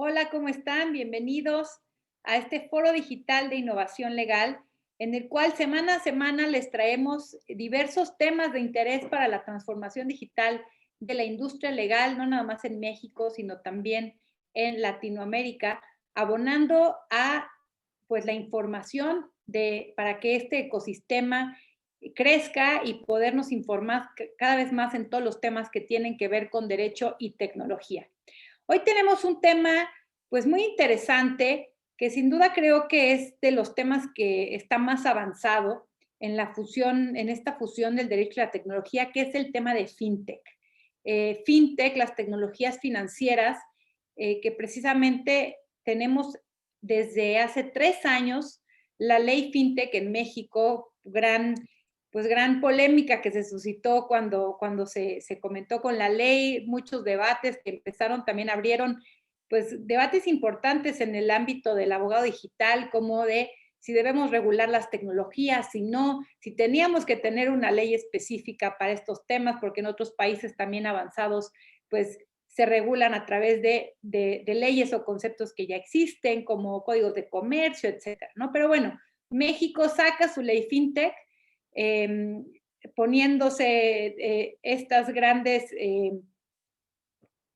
Hola, ¿cómo están? Bienvenidos a este foro digital de innovación legal, en el cual semana a semana les traemos diversos temas de interés para la transformación digital de la industria legal, no nada más en México, sino también en Latinoamérica, abonando a pues la información para que este ecosistema crezca y podernos informar cada vez más en todos los temas que tienen que ver con derecho y tecnología. Hoy tenemos un tema, pues, muy interesante, que sin duda creo que es de los temas que está más avanzado en esta fusión del derecho y la tecnología, que es el tema de fintech. Fintech, las tecnologías financieras, que precisamente tenemos desde hace 3 años la ley fintech en México, gran polémica que se suscitó cuando se comentó con la ley, muchos debates que empezaron, también abrieron pues debates importantes en el ámbito del abogado digital, como de si debemos regular las tecnologías, si no, si teníamos que tener una ley específica para estos temas, porque en otros países también avanzados, pues se regulan a través de leyes o conceptos que ya existen, como códigos de comercio, etcétera, ¿no? Pero bueno, México saca su ley fintech, eh, poniéndose estas grandes,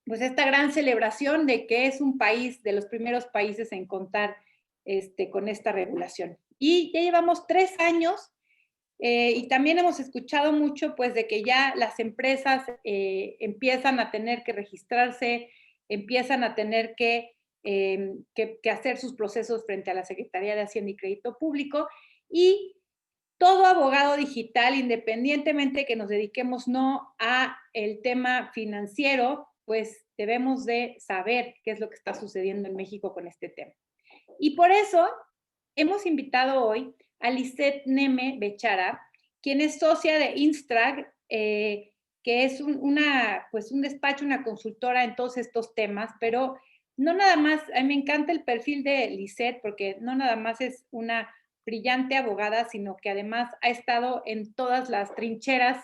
pues esta gran celebración de que es un país de los primeros países en contar con esta regulación. Y ya llevamos 3 años y también hemos escuchado mucho pues de que ya las empresas empiezan a tener que registrarse, empiezan a tener que hacer sus procesos frente a la Secretaría de Hacienda y Crédito Público y todo abogado digital, independientemente que nos dediquemos no a el tema financiero, pues debemos de saber qué es lo que está sucediendo en México con este tema. Y por eso hemos invitado hoy a Lisette Neme Bechara, quien es socia de Instrag, que es pues un despacho, una consultora en todos estos temas, pero no nada más, a mí me encanta el perfil de Lisette, porque no nada más es una brillante abogada, sino que además ha estado en todas las trincheras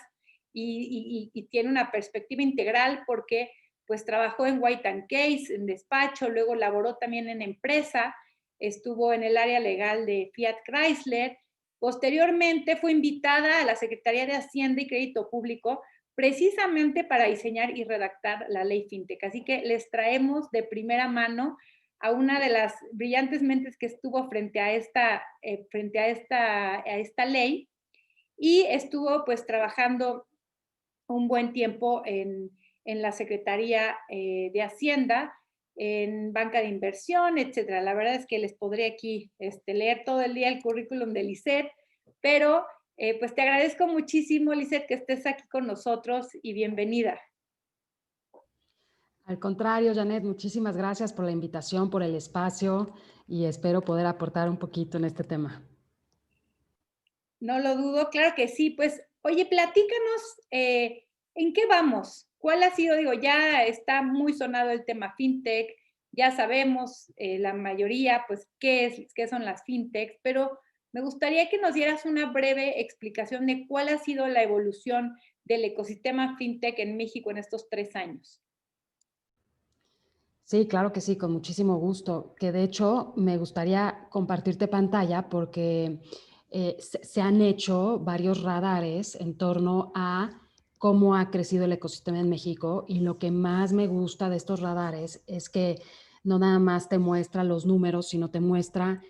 y tiene una perspectiva integral porque pues trabajó en White and Case, en despacho, luego laboró también en empresa, estuvo en el área legal de Fiat Chrysler. Posteriormente fue invitada a la Secretaría de Hacienda y Crédito Público precisamente para diseñar y redactar la ley FinTech. Así que les traemos de primera mano a una de las brillantes mentes que estuvo frente a esta ley y estuvo pues trabajando un buen tiempo en la Secretaría de Hacienda, en banca de inversión, etcétera. La verdad es que les podría aquí leer todo el día el currículum de Lisette, pero pues te agradezco muchísimo, Lisette, que estés aquí con nosotros y bienvenida. Al contrario, Janet, muchísimas gracias por la invitación, por el espacio y espero poder aportar un poquito en este tema. No lo dudo, claro que sí. Pues, oye, platícanos, ¿en qué vamos? ¿Cuál ha sido? Digo, ya está muy sonado el tema fintech, ya sabemos la mayoría, pues, qué son las fintechs, pero me gustaría que nos dieras una breve explicación de cuál ha sido la evolución del ecosistema fintech en México en estos 3 años. Sí, claro que sí, con muchísimo gusto. Que de hecho me gustaría compartirte pantalla porque se han hecho varios radares en torno a cómo ha crecido el ecosistema en México y lo que más me gusta de estos radares es que no nada más te muestra los números, sino te muestra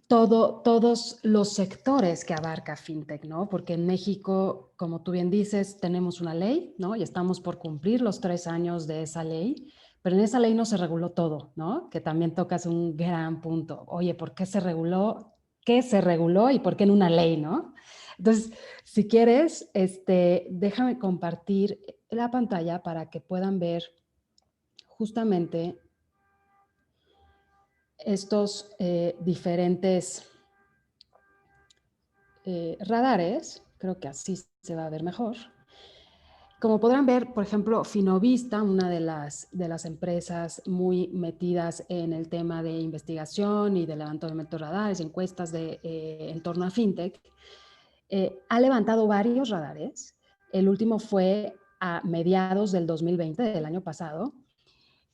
todos los sectores que abarca FinTech, ¿no? Porque en México, como tú bien dices, tenemos una ley, ¿no? Y estamos por cumplir los 3 años de esa ley, pero en esa ley no se reguló todo, ¿no? Que también tocas un gran punto. Oye, ¿por qué se reguló? ¿Qué se reguló y por qué en una ley, no? Entonces, si quieres, déjame compartir la pantalla para que puedan ver justamente estos diferentes radares, creo que así se va a ver mejor. Como podrán ver, por ejemplo, Finovista, una de las empresas muy metidas en el tema de investigación y de levantamiento de radares, encuestas en torno a FinTech, ha levantado varios radares. El último fue a mediados del 2020, del año pasado,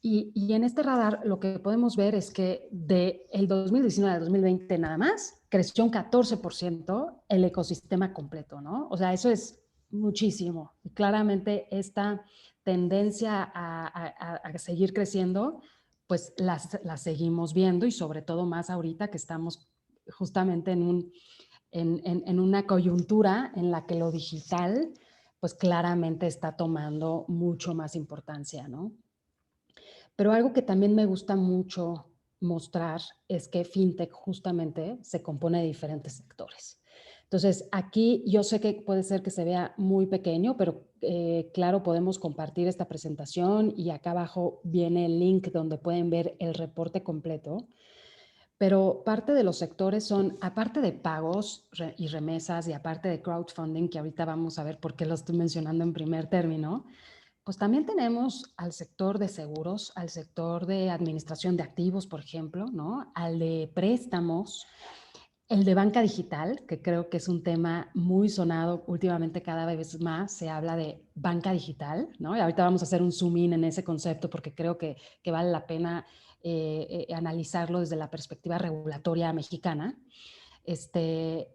Y en este radar lo que podemos ver es que de el 2019 al 2020 nada más creció un 14% el ecosistema completo, ¿no? O sea, eso es muchísimo. Y claramente esta tendencia a seguir creciendo, pues la seguimos viendo y sobre todo más ahorita que estamos justamente en una coyuntura en la que lo digital, pues claramente está tomando mucho más importancia, ¿no? Pero algo que también me gusta mucho mostrar es que fintech justamente se compone de diferentes sectores. Entonces, aquí yo sé que puede ser que se vea muy pequeño, pero claro, podemos compartir esta presentación y acá abajo viene el link donde pueden ver el reporte completo. Pero parte de los sectores son, aparte de pagos y remesas y aparte de crowdfunding, que ahorita vamos a ver por qué lo estoy mencionando en primer término, pues también tenemos al sector de seguros, al sector de administración de activos, por ejemplo, ¿no? Al de préstamos, el de banca digital, que creo que es un tema muy sonado últimamente, cada vez más se habla de banca digital, ¿no? Y ahorita vamos a hacer un zoom in en ese concepto porque creo que vale la pena analizarlo desde la perspectiva regulatoria mexicana,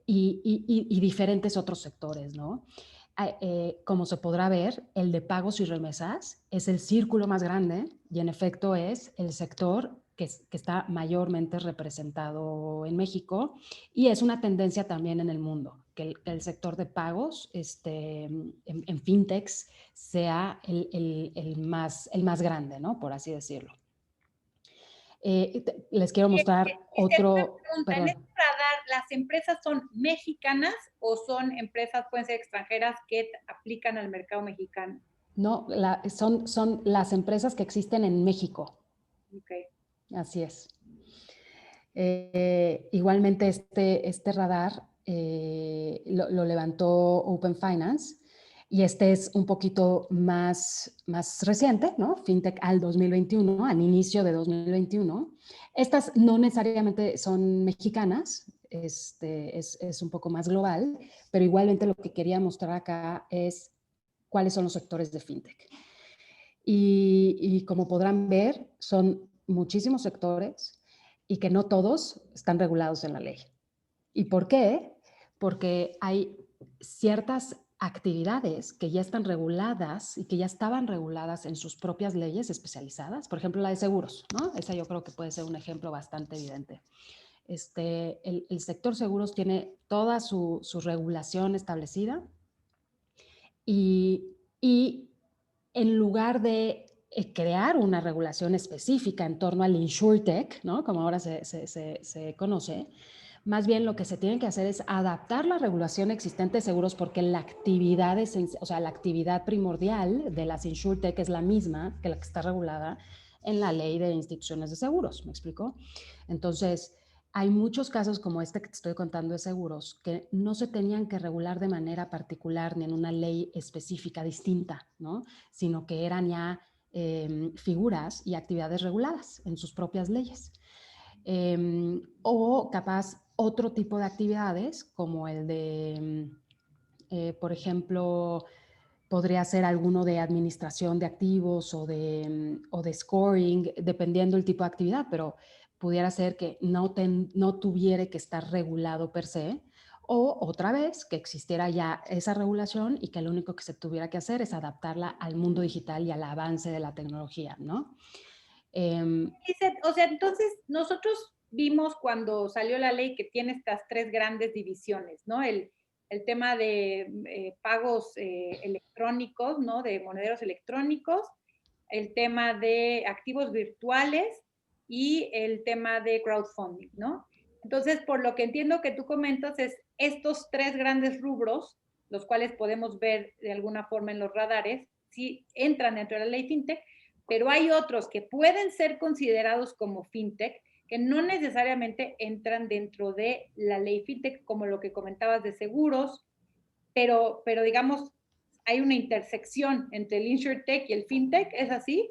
y diferentes otros sectores, ¿no? Como se podrá ver, el de pagos y remesas es el círculo más grande y en efecto es el sector que está mayormente representado en México y es una tendencia también en el mundo, que el sector de pagos en fintechs sea el más grande, ¿no? Por así decirlo. Les quiero mostrar Una otro, pregunta, en este perdón. radar, ¿las empresas son mexicanas o son empresas, pueden ser extranjeras, que aplican al mercado mexicano? No, son las empresas que existen en México. Okay. Así es. Igualmente este radar lo levantó Open Finance y este es un poquito más reciente, ¿no? FinTech al 2021, al inicio de 2021. Estas no necesariamente son mexicanas, es un poco más global, pero igualmente lo que quería mostrar acá es cuáles son los sectores de FinTech. Y como podrán ver, son muchísimos sectores y que no todos están regulados en la ley. ¿Y por qué? Porque hay ciertas actividades que ya están reguladas y que ya estaban reguladas en sus propias leyes especializadas. Por ejemplo, la de seguros, ¿no? Esa yo creo que puede ser un ejemplo bastante evidente. El sector seguros tiene toda su regulación establecida y en lugar de crear una regulación específica en torno al InsurTech, ¿no? Como ahora se conoce, más bien lo que se tiene que hacer es adaptar la regulación existente de seguros porque la actividad, o sea, la actividad primordial de las InsurTech es la misma que la que está regulada en la ley de instituciones de seguros, ¿me explico? Entonces, hay muchos casos como este que te estoy contando de seguros que no se tenían que regular de manera particular ni en una ley específica distinta, ¿no? Sino que eran ya figuras y actividades reguladas en sus propias leyes. O capaz otro tipo de actividades como el de, por ejemplo, podría ser alguno de administración de activos o de scoring, dependiendo del tipo de actividad, pero pudiera ser que no tuviera que estar regulado per se, o otra vez que existiera ya esa regulación y que lo único que se tuviera que hacer es adaptarla al mundo digital y al avance de la tecnología, ¿no? O sea, entonces nosotros vimos cuando salió la ley que tiene estas tres grandes divisiones, ¿no? El tema de pagos electrónicos, ¿no? De monederos electrónicos, el tema de activos virtuales y el tema de crowdfunding, ¿no? Entonces, por lo que entiendo que tú comentas, es estos tres grandes rubros, los cuales podemos ver de alguna forma en los radares, si entran dentro de la ley FinTech, pero hay otros que pueden ser considerados como fintech que no necesariamente entran dentro de la ley fintech, como lo que comentabas de seguros, pero digamos, hay una intersección entre el insurtech y el fintech, ¿es así?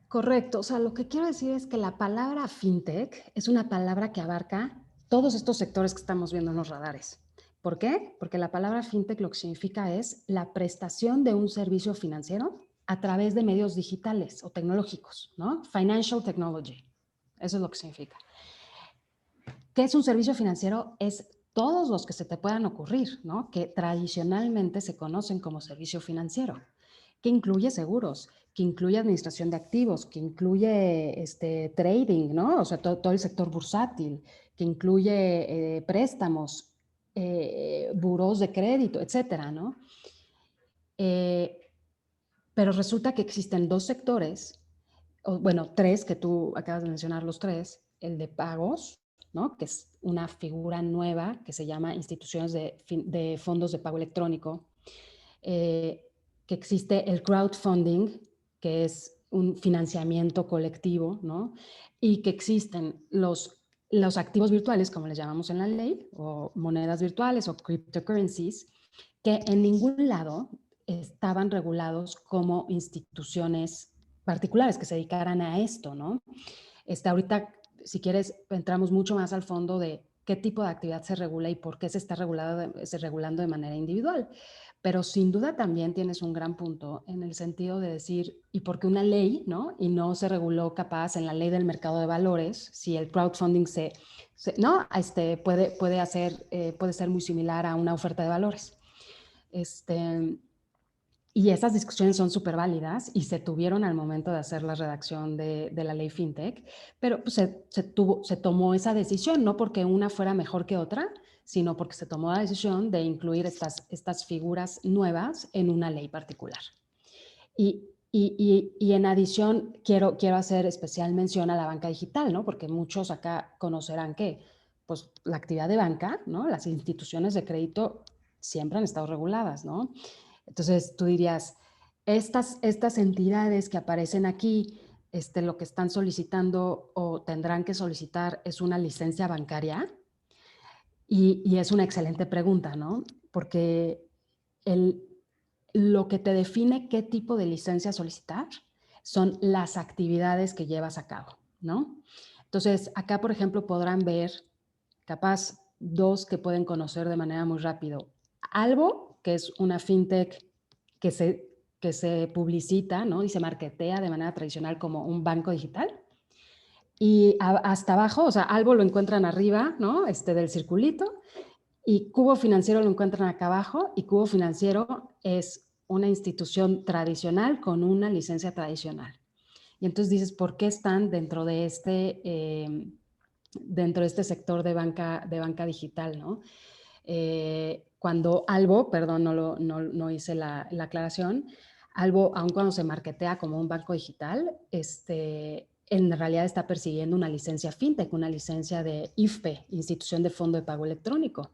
Correcto, o sea, lo que quiero decir es que la palabra fintech es una palabra que abarca todos estos sectores que estamos viendo en los radares. ¿Por qué? Porque la palabra fintech lo que significa es la prestación de un servicio financiero a través de medios digitales o tecnológicos, ¿no? Financial technology, eso es lo que significa. ¿Qué es un servicio financiero? Es todos los que se te puedan ocurrir, ¿no? Que tradicionalmente se conocen como servicio financiero, que incluye seguros, que incluye administración de activos, que incluye trading, ¿no? O sea, todo el sector bursátil, que incluye préstamos, burós de crédito, etcétera, ¿no? Pero resulta que existen dos sectores, o, bueno, tres, que tú acabas de mencionar los tres, el de pagos, ¿no? Que es una figura nueva que se llama instituciones de fondos de pago electrónico, que existe el crowdfunding, que es un financiamiento colectivo, ¿no? Y que existen los activos virtuales, como les llamamos en la ley, o monedas virtuales o cryptocurrencies, que en ningún lado estaban regulados como instituciones particulares que se dedicaran a esto, ¿no? Ahorita, si quieres, entramos mucho más al fondo de qué tipo de actividad se regula y por qué se está regulando de manera individual. Pero sin duda también tienes un gran punto en el sentido de decir, ¿y por qué una ley, no? Y no se reguló capaz en la ley del mercado de valores, si el crowdfunding ¿no? Puede ser muy similar a una oferta de valores. Y esas discusiones son súper válidas y se tuvieron al momento de hacer la redacción de la ley FinTech, pero pues, se tomó esa decisión, no porque una fuera mejor que otra, sino porque se tomó la decisión de incluir estas figuras nuevas en una ley particular. Y en adición, quiero hacer especial mención a la banca digital, ¿no? Porque muchos acá conocerán que pues, la actividad de banca, ¿no? Las instituciones de crédito siempre han estado reguladas, ¿no? Entonces tú dirías, estas entidades que aparecen aquí, lo que están solicitando o tendrán que solicitar es una licencia bancaria. Y es una excelente pregunta, ¿no? Porque lo que te define qué tipo de licencia solicitar son las actividades que llevas a cabo, ¿no? Entonces, acá, por ejemplo, podrán ver, capaz, dos que pueden conocer de manera muy rápido. Albo, que es una fintech que se publicita, ¿no? Y se marketea de manera tradicional como un banco digital. Y hasta abajo, o sea, Albo lo encuentran arriba, ¿no? Del circulito. Y Cubo Financiero lo encuentran acá abajo. Y Cubo Financiero es una institución tradicional con una licencia tradicional. Y entonces dices, ¿por qué están dentro de este sector de banca digital, ¿no? Cuando Albo, perdón, no hice la aclaración, Albo, aun cuando se marketea como un banco digital, en realidad está persiguiendo una licencia fintech, una licencia de IFPE, Institución de Fondo de Pago Electrónico.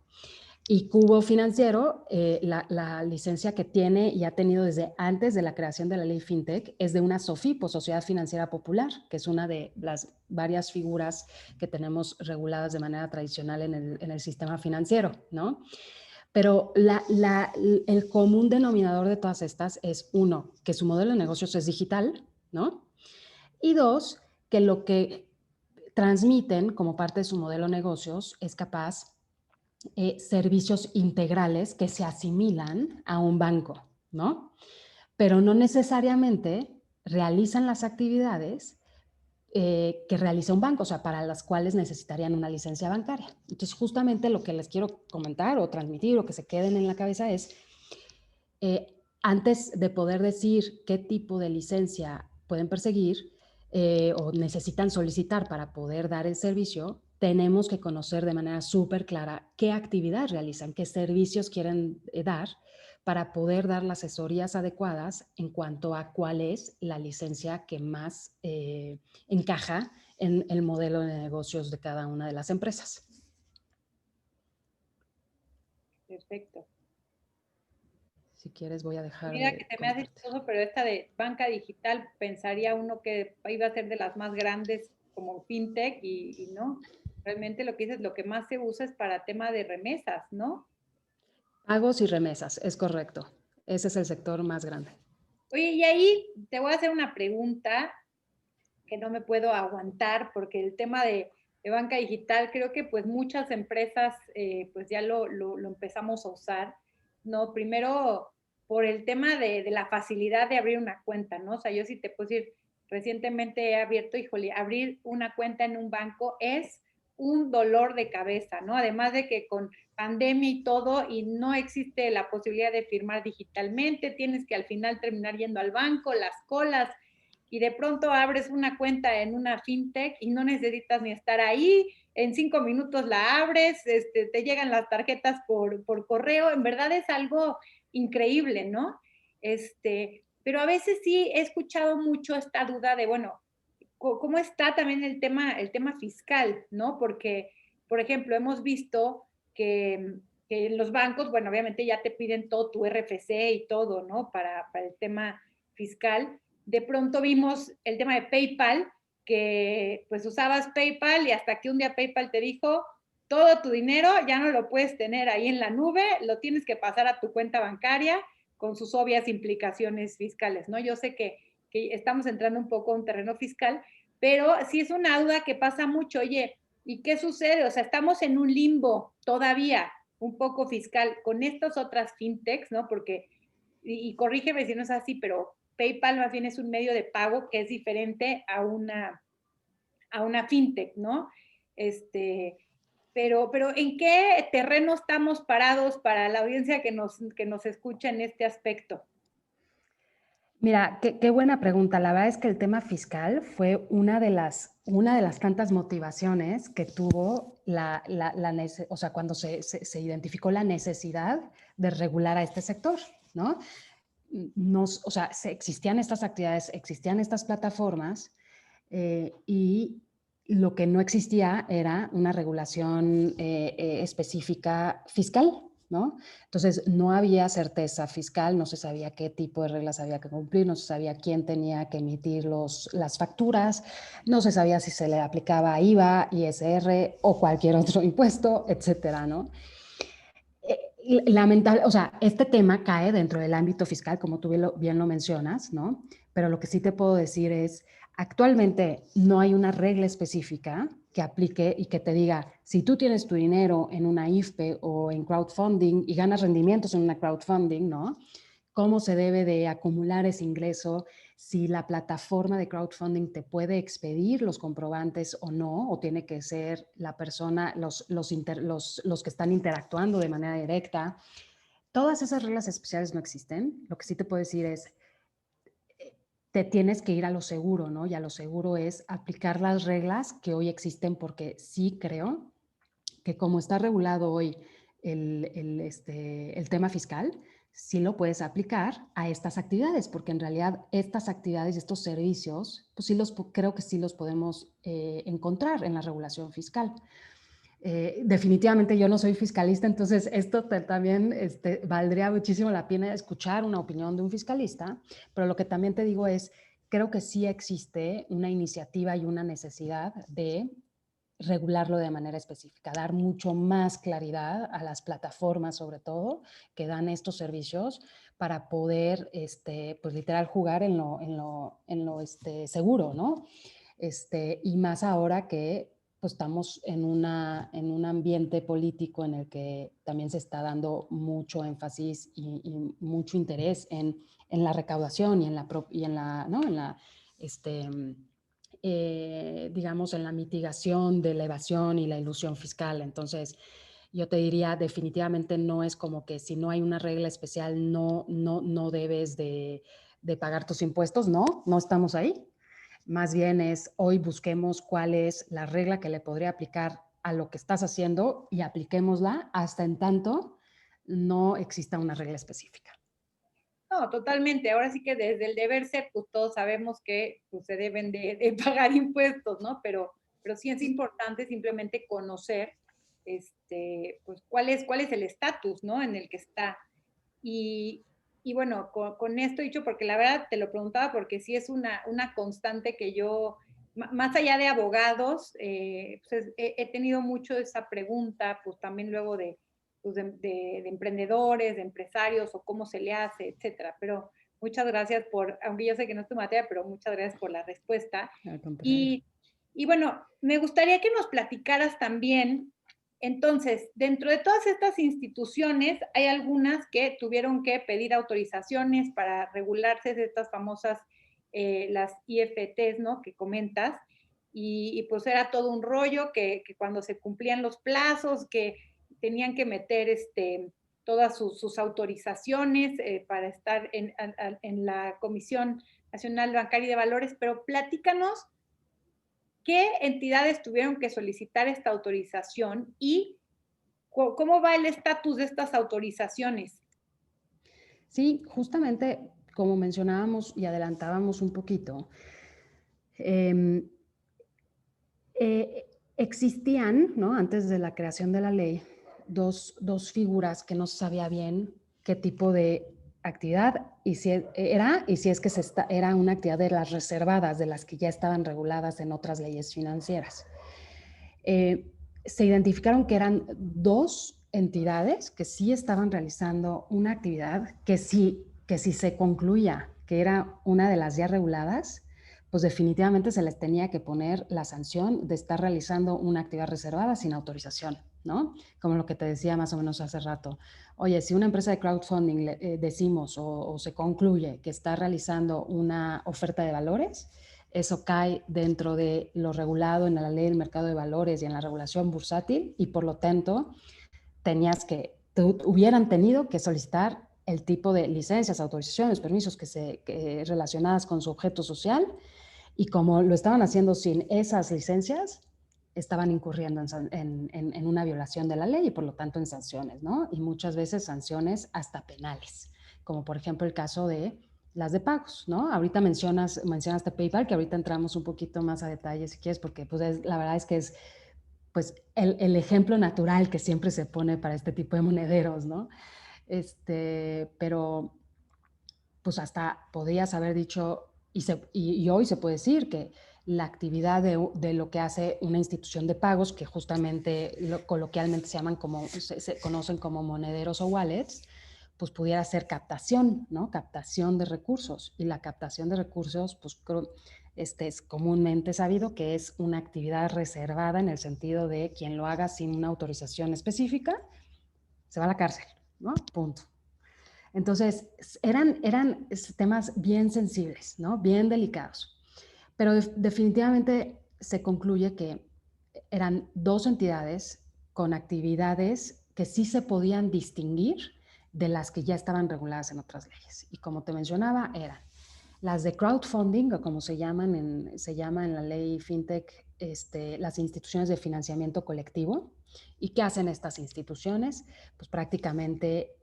Y Cubo Financiero, la licencia que tiene y ha tenido desde antes de la creación de la ley FinTech es de una SOFIPO, Sociedad Financiera Popular, que es una de las varias figuras que tenemos reguladas de manera tradicional en el sistema financiero, ¿no? Pero el común denominador de todas estas es, uno, que su modelo de negocios es digital, ¿no? Y dos, que lo que transmiten como parte de su modelo de negocios es capaz servicios integrales que se asimilan a un banco, ¿no? Pero no necesariamente realizan las actividades que realiza un banco, o sea, para las cuales necesitarían una licencia bancaria. Entonces, justamente lo que les quiero comentar o transmitir o que se queden en la cabeza es, antes de poder decir qué tipo de licencia pueden perseguir o necesitan solicitar para poder dar el servicio, tenemos que conocer de manera súper clara qué actividad realizan, qué servicios quieren dar para poder dar las asesorías adecuadas en cuanto a cuál es la licencia que más encaja en el modelo de negocios de cada una de las empresas. Perfecto. Si quieres voy a dejar Mira de que se me hace compartir. chistoso, pero esta de banca digital pensaría uno que iba a ser de las más grandes como fintech y no. Realmente lo que dices, lo que más se usa es para tema de remesas, ¿no? Pagos y remesas, es correcto. Ese es el sector más grande. Oye, y ahí te voy a hacer una pregunta que no me puedo aguantar porque el tema de banca digital creo que pues muchas empresas pues ya lo empezamos a usar, ¿no? Primero por el tema de la facilidad de abrir una cuenta, ¿no? O sea, yo sí te puedo decir, recientemente he abierto, híjole, abrir una cuenta en un banco es un dolor de cabeza, ¿no? Además de que con pandemia y todo, y no existe la posibilidad de firmar digitalmente, tienes que al final terminar yendo al banco, las colas, y de pronto abres una cuenta en una fintech y no necesitas ni estar ahí, en 5 minutos la abres, te llegan las tarjetas por correo, en verdad es algo increíble, ¿no? Pero a veces sí he escuchado mucho esta duda de, bueno, ¿cómo está también el tema fiscal, ¿no? Porque, por ejemplo, hemos visto que en los bancos, bueno, obviamente ya te piden todo tu RFC y todo, ¿no? Para el tema fiscal. De pronto vimos el tema de PayPal, que pues usabas PayPal y hasta que un día PayPal te dijo, todo tu dinero ya no lo puedes tener ahí en la nube, lo tienes que pasar a tu cuenta bancaria con sus obvias implicaciones fiscales, ¿no? Yo sé que estamos entrando un poco a un terreno fiscal, pero sí es una duda que pasa mucho, oye, ¿y qué sucede? O sea, estamos en un limbo todavía un poco fiscal con estas otras fintechs, ¿no? Porque, y corrígeme si no es así, pero PayPal más bien es un medio de pago que es diferente a una fintech, ¿no? Este, pero ¿en qué terreno estamos parados para la audiencia que nos escucha en este aspecto? Mira, qué buena pregunta. La verdad es que el tema fiscal fue una de las tantas motivaciones que tuvo o sea, cuando se identificó la necesidad de regular a este sector, ¿no? O sea, existían estas actividades, existían estas plataformas y lo que no existía era una regulación específica fiscal, ¿no? Entonces, no había certeza fiscal, no se sabía qué tipo de reglas había que cumplir, no se sabía quién tenía que emitir las facturas, no se sabía si se le aplicaba IVA, ISR o cualquier otro impuesto, etcétera, ¿no? Lamentable, o sea, este tema cae dentro del ámbito fiscal, como tú bien lo mencionas, ¿no? Pero lo que sí te puedo decir es, actualmente no hay una regla específica que aplique y que te diga, si tú tienes tu dinero en una IFPE o en crowdfunding y ganas rendimientos en una crowdfunding, ¿no? ¿Cómo se debe de acumular ese ingreso? Si la plataforma de crowdfunding te puede expedir los comprobantes o no, o tiene que ser la persona, los que están interactuando de manera directa. Todas esas reglas especiales no existen. Lo que sí te puedo decir es, te tienes que ir a lo seguro, ¿no? Y a lo seguro es aplicar las reglas que hoy existen, porque sí creo que como está regulado hoy el tema fiscal, sí lo puedes aplicar a estas actividades, porque en realidad estas actividades, estos servicios, pues sí creo que sí los podemos encontrar en la regulación fiscal. Definitivamente yo no soy fiscalista, entonces esto también valdría muchísimo la pena escuchar una opinión de un fiscalista, pero lo que también te digo es, creo que sí existe una iniciativa y una necesidad de regularlo de manera específica, dar mucho más claridad a las plataformas, sobre todo, que dan estos servicios para poder, pues literal, jugar en lo seguro, ¿no? Y más ahora que pues, estamos en un ambiente político en el que también se está dando mucho énfasis y mucho interés en la recaudación y ¿no? En la digamos, en la mitigación de la evasión y la ilusión fiscal. Entonces, yo te diría, definitivamente no es como que si no hay una regla especial, no debes de pagar tus impuestos. No estamos ahí. Más bien es hoy busquemos cuál es la regla que le podría aplicar a lo que estás haciendo y apliquémosla hasta en tanto no exista una regla específica. No, totalmente. Ahora sí que desde el deber ser, pues todos sabemos que pues, se deben de pagar impuestos, ¿no? Pero sí es importante simplemente conocer pues cuál es el estatus, ¿no? En el que está. Y, y bueno, con esto dicho, porque la verdad te lo preguntaba porque sí es una constante que yo, más allá de abogados, pues he tenido mucho esa pregunta, pues también luego pues de emprendedores, de empresarios o cómo se le hace, etcétera. Pero muchas gracias aunque yo sé que no es tu materia, pero muchas gracias por la respuesta. Al contrario. Y, y bueno, me gustaría que nos platicaras también Entonces, dentro de todas estas instituciones, hay algunas que tuvieron que pedir autorizaciones para regularse de estas famosas, las IFTs, ¿no? Que comentas, pues era todo un rollo que cuando se cumplían los plazos, que tenían que meter todas sus autorizaciones para estar en la Comisión Nacional Bancaria y de Valores, pero platícanos qué entidades tuvieron que solicitar esta autorización y cómo va el estatus de estas autorizaciones. Sí, justamente como mencionábamos y adelantábamos un poquito, eh, existían, ¿no? Antes de la creación de la ley, dos figuras que no se sabía bien qué tipo de actividad y si era y si es que era una actividad de las reservadas, de las que ya estaban reguladas en otras leyes financieras. Se identificaron que eran dos entidades que sí estaban realizando una actividad que si se concluía que era una de las ya reguladas, pues definitivamente se les tenía que poner la sanción de estar realizando una actividad reservada sin autorización, ¿no? Como lo que te decía más o menos hace rato. Oye, si una empresa de crowdfunding decimos o se concluye que está realizando una oferta de valores, eso cae dentro de lo regulado en la ley del mercado de valores y en la regulación bursátil y por lo tanto hubieran tenido que solicitar el tipo de licencias, autorizaciones, permisos que relacionadas con su objeto social y como lo estaban haciendo sin esas licencias, estaban incurriendo en una violación de la ley y por lo tanto en sanciones, ¿no? Y muchas veces sanciones hasta penales, como por ejemplo el caso de las de pagos, ¿no? Ahorita mencionaste PayPal, que ahorita entramos un poquito más a detalle si quieres, porque pues la verdad es que es pues el ejemplo natural que siempre se pone para este tipo de monederos, ¿no? Pero pues hasta podrías haber dicho, y hoy se puede decir que la actividad de lo que hace una institución de pagos, que justamente coloquialmente se conocen como monederos o wallets, pues pudiera ser captación, ¿no? Captación de recursos. Y la captación de recursos, pues es comúnmente sabido que es una actividad reservada en el sentido de quien lo haga sin una autorización específica, se va a la cárcel, ¿no? Punto. Entonces, eran temas bien sensibles, ¿no? Bien delicados. Pero definitivamente se concluye que eran dos entidades con actividades que sí se podían distinguir de las que ya estaban reguladas en otras leyes. Y como te mencionaba, eran las de crowdfunding, o como se llama en la ley FinTech, las instituciones de financiamiento colectivo. ¿Y qué hacen estas instituciones? Pues prácticamente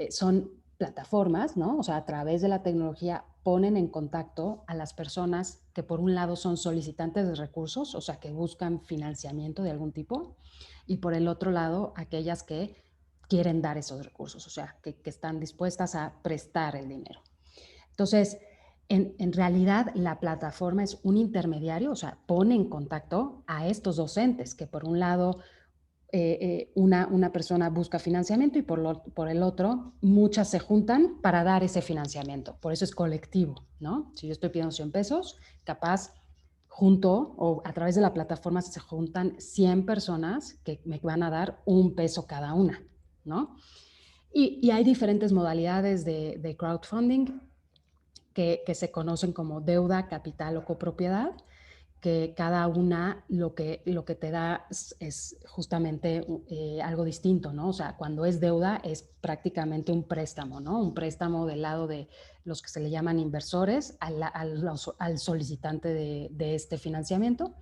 son plataformas, ¿no? O sea, a través de la tecnología ponen en contacto a las personas que por un lado son solicitantes de recursos, o sea, que buscan financiamiento de algún tipo, y por el otro lado, aquellas que quieren dar esos recursos, o sea, que están dispuestas a prestar el dinero. Entonces, en realidad la plataforma es un intermediario, o sea, pone en contacto a estos docentes que por un lado una persona busca financiamiento y por el otro muchas se juntan para dar ese financiamiento. Por eso es colectivo, ¿no? Si yo estoy pidiendo 100 pesos, capaz junto o a través de la plataforma se juntan 100 personas que me van a dar un peso cada una, ¿no? Y hay diferentes modalidades de crowdfunding que se conocen como deuda, capital o copropiedad, que cada una lo que te da es justamente algo distinto, ¿no? O sea, cuando es deuda es prácticamente un préstamo, ¿no? Un préstamo del lado de los que se le llaman inversores al solicitante de este financiamiento.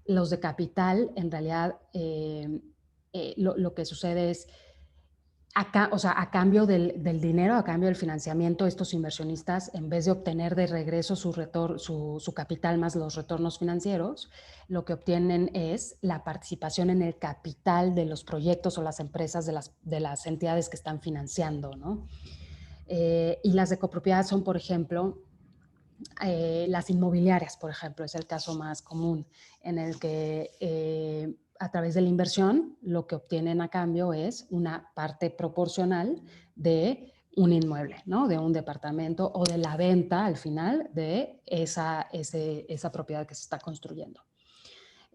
Los de capital, en realidad, lo que sucede es o sea, a cambio del dinero, a cambio del financiamiento, estos inversionistas, en vez de obtener de regreso su capital más los retornos financieros, lo que obtienen es la participación en el capital de los proyectos o las empresas de las entidades que están financiando, ¿no? Y las de copropiedad son, por ejemplo, las inmobiliarias, por ejemplo, es el caso más común en el que a través de la inversión lo que obtienen a cambio es una parte proporcional de un inmueble, ¿no? De un departamento o de la venta al final de esa propiedad que se está construyendo.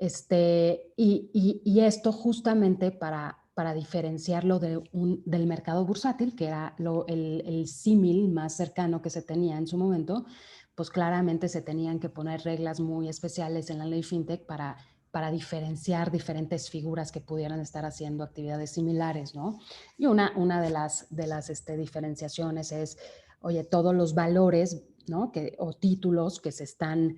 Y esto justamente para diferenciarlo del mercado bursátil, que era el símil más cercano que se tenía en su momento, pues claramente se tenían que poner reglas muy especiales en la ley FinTech para diferenciar diferentes figuras que pudieran estar haciendo actividades similares, ¿no? Y una de las diferenciaciones es, oye, todos los valores, ¿no? O títulos que se están,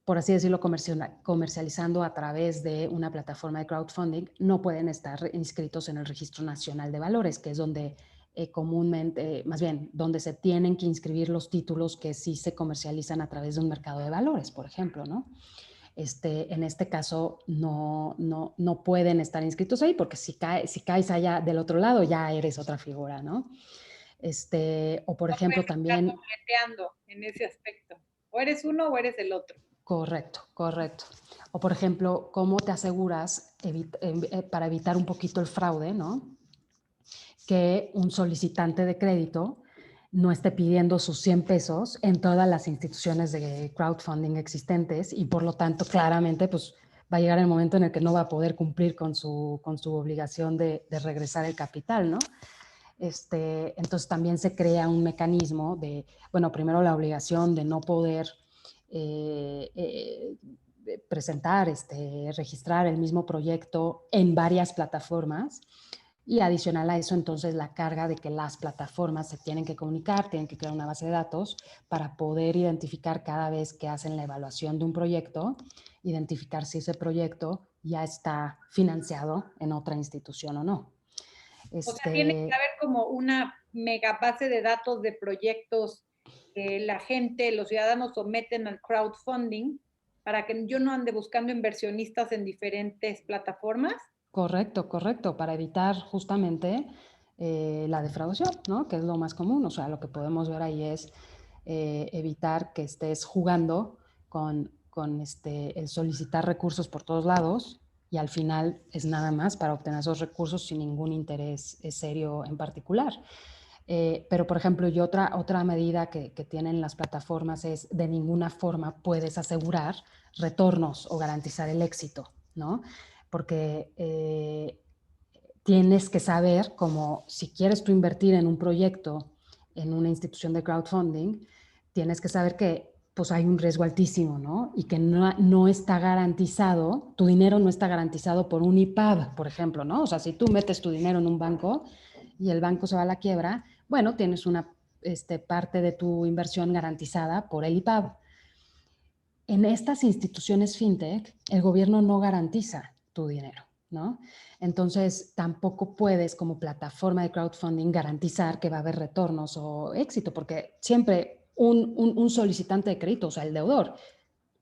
por así decirlo, comercializando a través de una plataforma de crowdfunding, no pueden estar inscritos en el Registro Nacional de Valores, que es donde comúnmente, más bien, donde se tienen que inscribir los títulos que sí se comercializan a través de un mercado de valores, por ejemplo, ¿no? En este caso no pueden estar inscritos ahí porque si caes allá del otro lado ya eres otra figura, ¿no? O por No ejemplo puedes estar también, dobleteando en ese aspecto. O eres uno o eres el otro. correcto, correcto. O por ejemplo, ¿cómo te aseguras para evitar un poquito el fraude, ¿no? Que un solicitante de crédito no esté pidiendo sus 100 pesos en todas las instituciones de crowdfunding existentes y por lo tanto claramente pues va a llegar el momento en el que no va a poder cumplir con su obligación de regresar el capital, ¿no? Entonces también se crea un mecanismo de, bueno, primero la obligación de no poder eh, eh, presentar, registrar el mismo proyecto en varias plataformas y adicional a eso, entonces, la carga de que las plataformas se tienen que comunicar, tienen que crear una base de datos para poder identificar cada vez que hacen la evaluación de un proyecto, identificar si ese proyecto ya está financiado en otra institución o no. O sea, tiene que Este, haber como una mega base de datos de proyectos que la gente, los ciudadanos someten al crowdfunding para que yo no ande buscando inversionistas en diferentes plataformas. Correcto, correcto, para evitar justamente la defraudación, ¿no? Que es lo más común. O sea, lo que podemos ver ahí es evitar que estés jugando con el solicitar recursos por todos lados y al final es nada más para obtener esos recursos sin ningún interés serio en particular. Pero, por ejemplo, y otra medida que tienen las plataformas es de ninguna forma puedes asegurar retornos o garantizar el éxito, ¿no? Porque tienes que saber, como si quieres tú invertir en un proyecto, en una institución de crowdfunding, tienes que saber que pues hay un riesgo altísimo, ¿no? Y que no está garantizado, tu dinero no está garantizado por un IPAB, por ejemplo, ¿no? O sea, si tú metes tu dinero en un banco y el banco se va a la quiebra, bueno, tienes una parte de tu inversión garantizada por el IPAB. En estas instituciones fintech, el gobierno no garantiza tu dinero, ¿no? Entonces, tampoco puedes como plataforma de crowdfunding garantizar que va a haber retornos o éxito, porque siempre un solicitante de crédito, o sea, el deudor,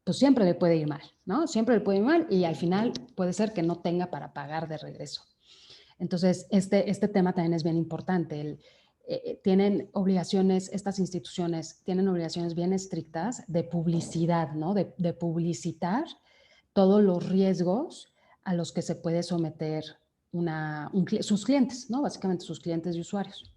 pues siempre le puede ir mal, ¿no? Siempre le puede ir mal y al final puede ser que no tenga para pagar de regreso. Entonces, este tema también es bien importante. Tienen obligaciones, estas instituciones tienen obligaciones bien estrictas de publicidad, ¿no? De publicitar todos los riesgos a los que se puede someter sus clientes, ¿no? Básicamente sus clientes y usuarios.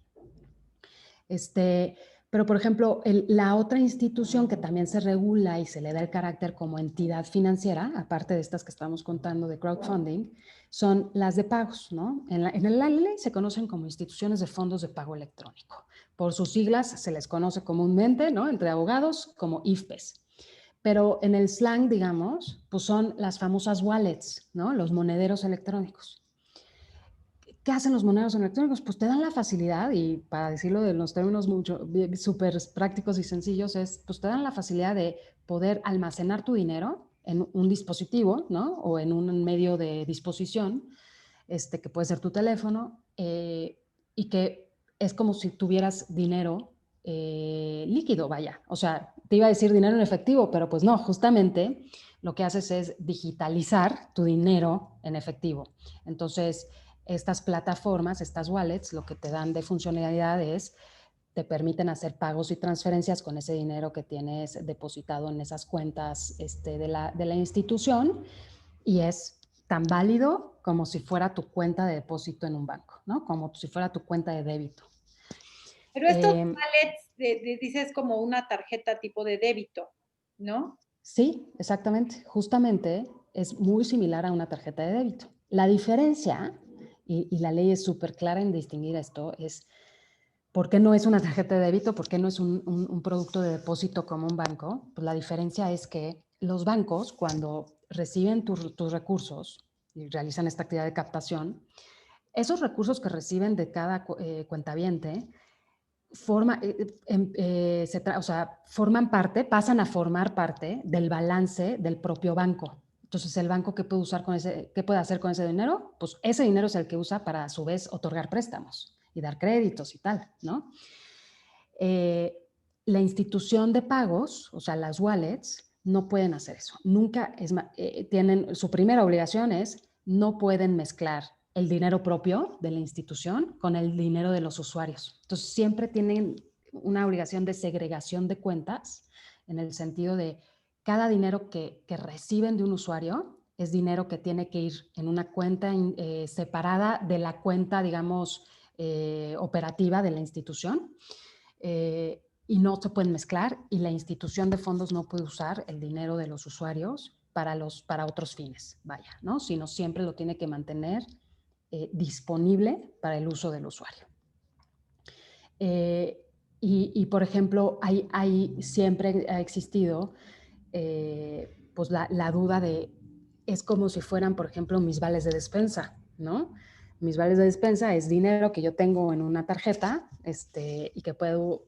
Este, pero, por ejemplo, la otra institución que también se regula y se le da el carácter como entidad financiera, aparte de estas que estamos contando de crowdfunding, son las de pagos, ¿no? En la ley se conocen como instituciones de fondos de pago electrónico. Por sus siglas se les conoce comúnmente, ¿no? Entre abogados, como IFPES. Pero en el slang, digamos, pues son las famosas wallets, ¿no? Los monederos electrónicos. ¿Qué hacen los monedas electrónicos? Pues te dan la facilidad, y para decirlo de los términos mucho súper prácticos y sencillos, pues te dan la facilidad de poder almacenar tu dinero en un dispositivo, ¿no? O en un medio de disposición, que puede ser tu teléfono, y que es como si tuvieras dinero líquido, vaya. O sea, te iba a decir dinero en efectivo, pero pues no, justamente lo que haces es digitalizar tu dinero en efectivo. Entonces, estas plataformas, estas wallets, lo que te dan de funcionalidad es, te permiten hacer pagos y transferencias con ese dinero que tienes depositado en esas cuentas de la institución y es tan válido como si fuera tu cuenta de depósito en un banco, ¿no? Como si fuera tu cuenta de débito. Pero estos wallets, dices como una tarjeta tipo de débito, ¿no? Sí, exactamente. Justamente es muy similar a una tarjeta de débito. La diferencia, y la ley es súper clara en distinguir esto, es por qué no es una tarjeta de débito, por qué no es un producto de depósito como un banco. Pues la diferencia es que los bancos, cuando reciben tus recursos y realizan esta actividad de captación, esos recursos que reciben de cada cuentaviente forman parte, pasan a formar parte del balance del propio banco. Entonces, el banco, ¿qué puede usar qué puede hacer con ese dinero? Pues ese dinero es el que usa para, a su vez, otorgar préstamos y dar créditos y tal, ¿no? Eh, la institución de pagos, o sea, las wallets, no pueden hacer eso. Nunca tienen, su primera obligación es, no pueden mezclar el dinero propio de la institución con el dinero de los usuarios. Entonces, siempre tienen una obligación de segregación de cuentas, en el sentido de cada dinero que reciben de un usuario es dinero que tiene que ir en una cuenta separada de la cuenta, digamos, operativa de la institución. Y no se pueden mezclar, y la institución de fondos no puede usar el dinero de los usuarios para otros fines, vaya, ¿no? Sino siempre lo tiene que mantener disponible para el uso del usuario. Por ejemplo, siempre ha existido pues la duda de, es como si fueran, por ejemplo, mis vales de despensa, ¿no? Mis vales de despensa es dinero que yo tengo en una tarjeta y que puedo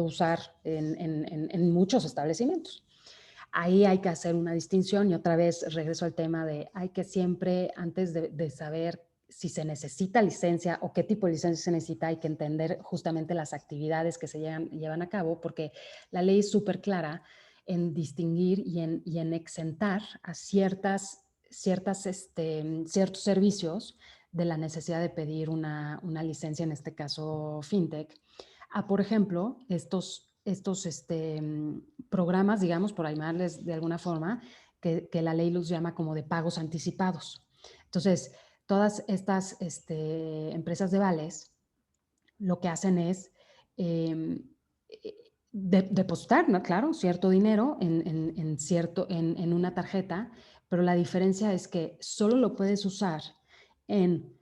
usar en muchos establecimientos. Ahí hay que hacer una distinción, y otra vez regreso al tema de hay que siempre, antes de saber si se necesita licencia o qué tipo de licencia se necesita, hay que entender justamente las actividades que se llevan a cabo, porque la ley es súper clara en distinguir y en exentar a ciertos servicios de la necesidad de pedir una licencia, en este caso fintech, a, por ejemplo, estos programas, digamos, por llamarles de alguna forma, que la ley los llama como de pagos anticipados. Entonces, todas estas empresas de vales lo que hacen es depositar, ¿no? Claro, cierto dinero en una tarjeta, pero la diferencia es que solo lo puedes usar en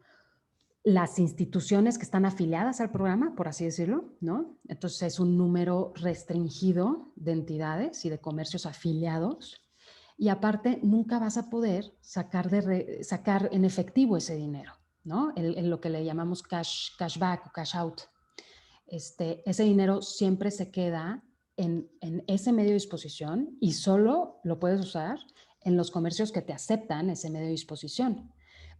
las instituciones que están afiliadas al programa, por así decirlo, ¿no? Entonces es un número restringido de entidades y de comercios afiliados, y aparte nunca vas a poder sacar en efectivo ese dinero, ¿no? En lo que le llamamos cashback o cash out. Ese dinero siempre se queda en ese medio de disposición, y solo lo puedes usar en los comercios que te aceptan ese medio de disposición.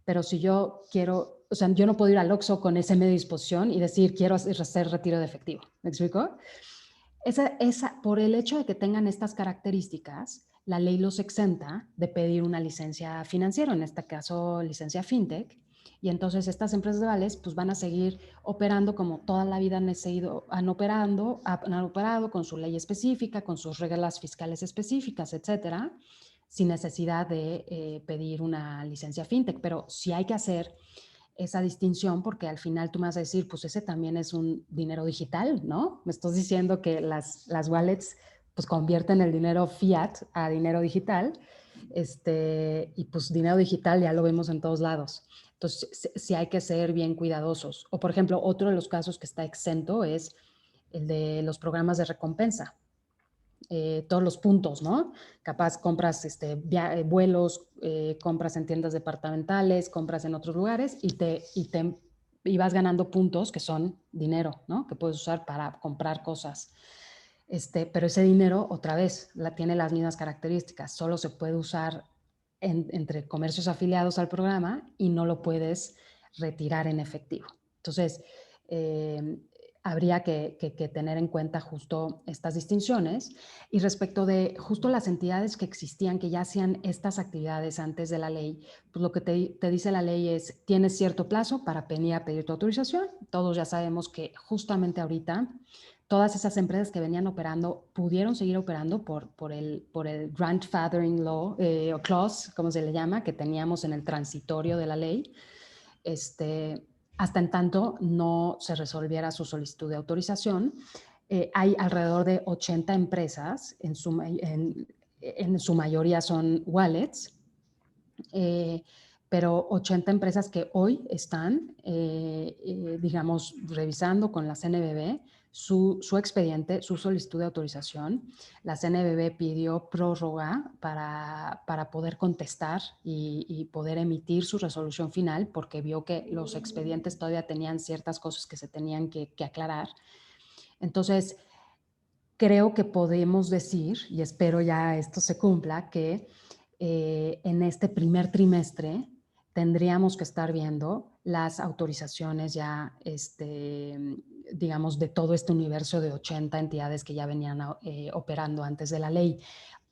Pero si yo quiero, o sea, yo no puedo ir al Oxxo con ese medio de disposición y decir quiero hacer retiro de efectivo. ¿Me explico? Por el hecho de que tengan estas características, la ley los exenta de pedir una licencia financiera, en este caso licencia fintech, y entonces estas empresas de vales pues van a seguir operando como toda la vida han operado con su ley específica, con sus reglas fiscales específicas, etcétera, sin necesidad de pedir una licencia fintech. Pero sí hay que hacer esa distinción, porque al final tú me vas a decir, pues ese también es un dinero digital, ¿no? Me estás diciendo que las wallets pues convierten el dinero fiat a dinero digital, y pues dinero digital ya lo vemos en todos lados. Entonces, sí hay que ser bien cuidadosos. O, por ejemplo, otro de los casos que está exento es el de los programas de recompensa. Todos los puntos, ¿no? Capaz compras vuelos, compras en tiendas departamentales, compras en otros lugares, y vas ganando puntos que son dinero, ¿no? Que puedes usar para comprar cosas. Pero ese dinero, otra vez, tiene las mismas características. Solo se puede usar entre comercios afiliados al programa, y no lo puedes retirar en efectivo. Entonces, habría que tener en cuenta justo estas distinciones. Y respecto de justo las entidades que existían, que ya hacían estas actividades antes de la ley, pues lo que te dice la ley es, tienes cierto plazo para venir a pedir tu autorización. Todos ya sabemos que justamente ahorita todas esas empresas que venían operando pudieron seguir operando por el grandfathering law, o clause, como se le llama, que teníamos en el transitorio de la ley, hasta en tanto no se resolviera su solicitud de autorización. Hay alrededor de 80 empresas, en su mayoría son wallets, pero 80 empresas que hoy están, digamos, revisando con la CNBV su expediente, su solicitud de autorización. La CNBV pidió prórroga para poder contestar y poder emitir su resolución final porque vio que los expedientes todavía tenían ciertas cosas que se tenían que aclarar. Entonces, creo que podemos decir, y espero ya esto se cumpla, que en este primer trimestre tendríamos que estar viendo las autorizaciones ya, digamos, de todo este universo de 80 entidades que ya venían operando antes de la ley.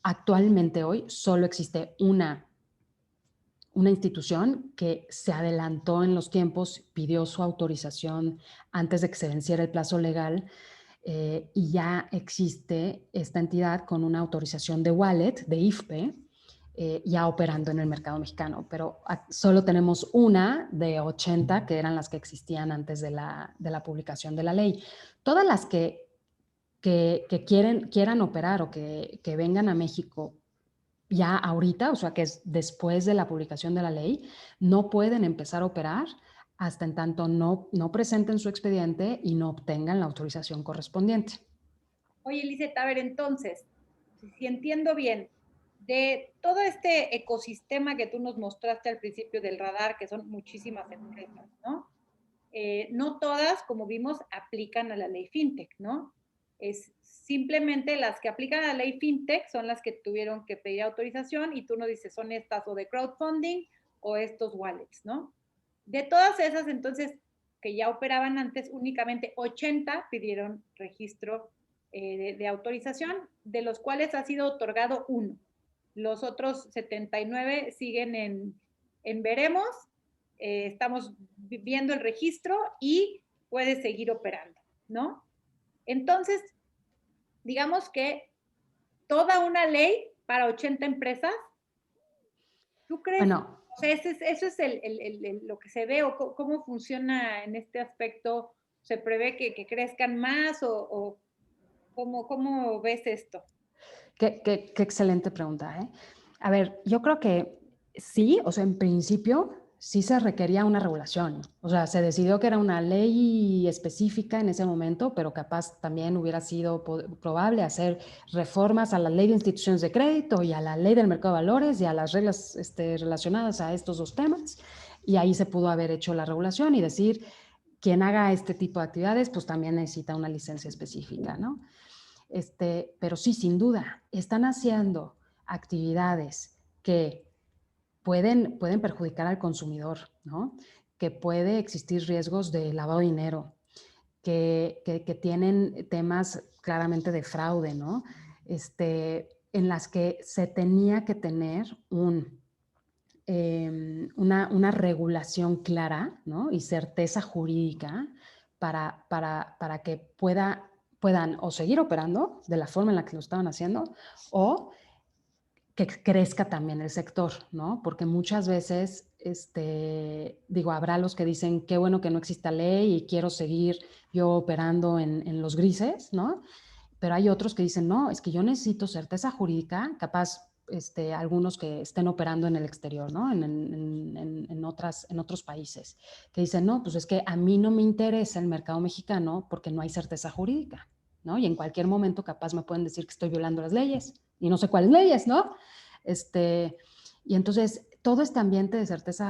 Actualmente hoy solo existe una institución que se adelantó en los tiempos, pidió su autorización antes de que se venciera el plazo legal, y ya existe esta entidad con una autorización de wallet, de IFPE, ya operando en el mercado mexicano, pero solo tenemos una de 80 que eran las que existían antes de la publicación de la ley. Todas las que quieran operar o que vengan a México ya ahorita, o sea que es después de la publicación de la ley, no pueden empezar a operar hasta en tanto no presenten su expediente y no obtengan la autorización correspondiente. Oye, Lizeth, a ver, entonces, si entiendo bien, de todo este ecosistema que tú nos mostraste al principio del radar, que son muchísimas empresas, ¿no? No todas, como vimos, aplican a la ley FinTech, ¿no? Es simplemente las que aplican a la ley FinTech son las que tuvieron que pedir autorización y tú nos dices, son estas o de crowdfunding o estos wallets, ¿no? De todas esas, entonces, que ya operaban antes, únicamente 80 pidieron registro de autorización, de los cuales ha sido otorgado uno. Los otros 79 siguen en veremos, estamos viendo el registro y puede seguir operando, ¿no? Entonces, digamos que toda una ley para 80 empresas, ¿tú crees? Bueno, O sea, eso es lo que se ve o cómo funciona en este aspecto. ¿Se prevé que crezcan más o cómo ves esto? qué excelente pregunta, ¿eh? A ver, yo creo que sí, o sea, en principio sí se requería una regulación. O sea, se decidió que era una ley específica en ese momento, pero capaz también hubiera sido probable hacer reformas a la ley de instituciones de crédito y a la ley del mercado de valores y a las reglas relacionadas a estos dos temas. Y ahí se pudo haber hecho la regulación y decir, quien haga este tipo de actividades, pues también necesita una licencia específica, ¿no? Pero sí, sin duda, están haciendo actividades que pueden perjudicar al consumidor, ¿no? Que puede existir riesgos de lavado de dinero, que tienen temas claramente de fraude, ¿no? En las que se tenía que tener una regulación clara, ¿no? Y certeza jurídica para que puedan o seguir operando de la forma en la que lo estaban haciendo o que crezca también el sector, ¿no? Porque muchas veces, digo, habrá los que dicen, qué bueno que no exista ley y quiero seguir yo operando en los grises, ¿no? Pero hay otros que dicen, no, es que yo necesito certeza jurídica, capaz algunos que estén operando en el exterior, ¿no? En otros países, que dicen, no, pues es que a mí no me interesa el mercado mexicano porque no hay certeza jurídica, ¿no? Y en cualquier momento capaz me pueden decir que estoy violando las leyes y no sé cuáles leyes, ¿no? Y entonces todo este ambiente de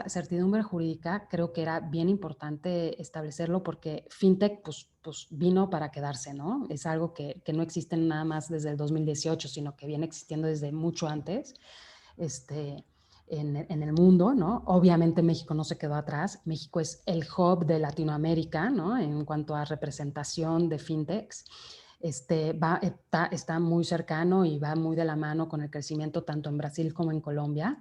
certidumbre jurídica creo que era bien importante establecerlo porque FinTech pues vino para quedarse, ¿no? Es algo que no existe nada más desde el 2018, sino que viene existiendo desde mucho antes en el mundo, ¿no? Obviamente México no se quedó atrás. México es el hub de Latinoamérica, ¿no? En cuanto a representación de FinTechs. Está muy cercano y va muy de la mano con el crecimiento tanto en Brasil como en Colombia,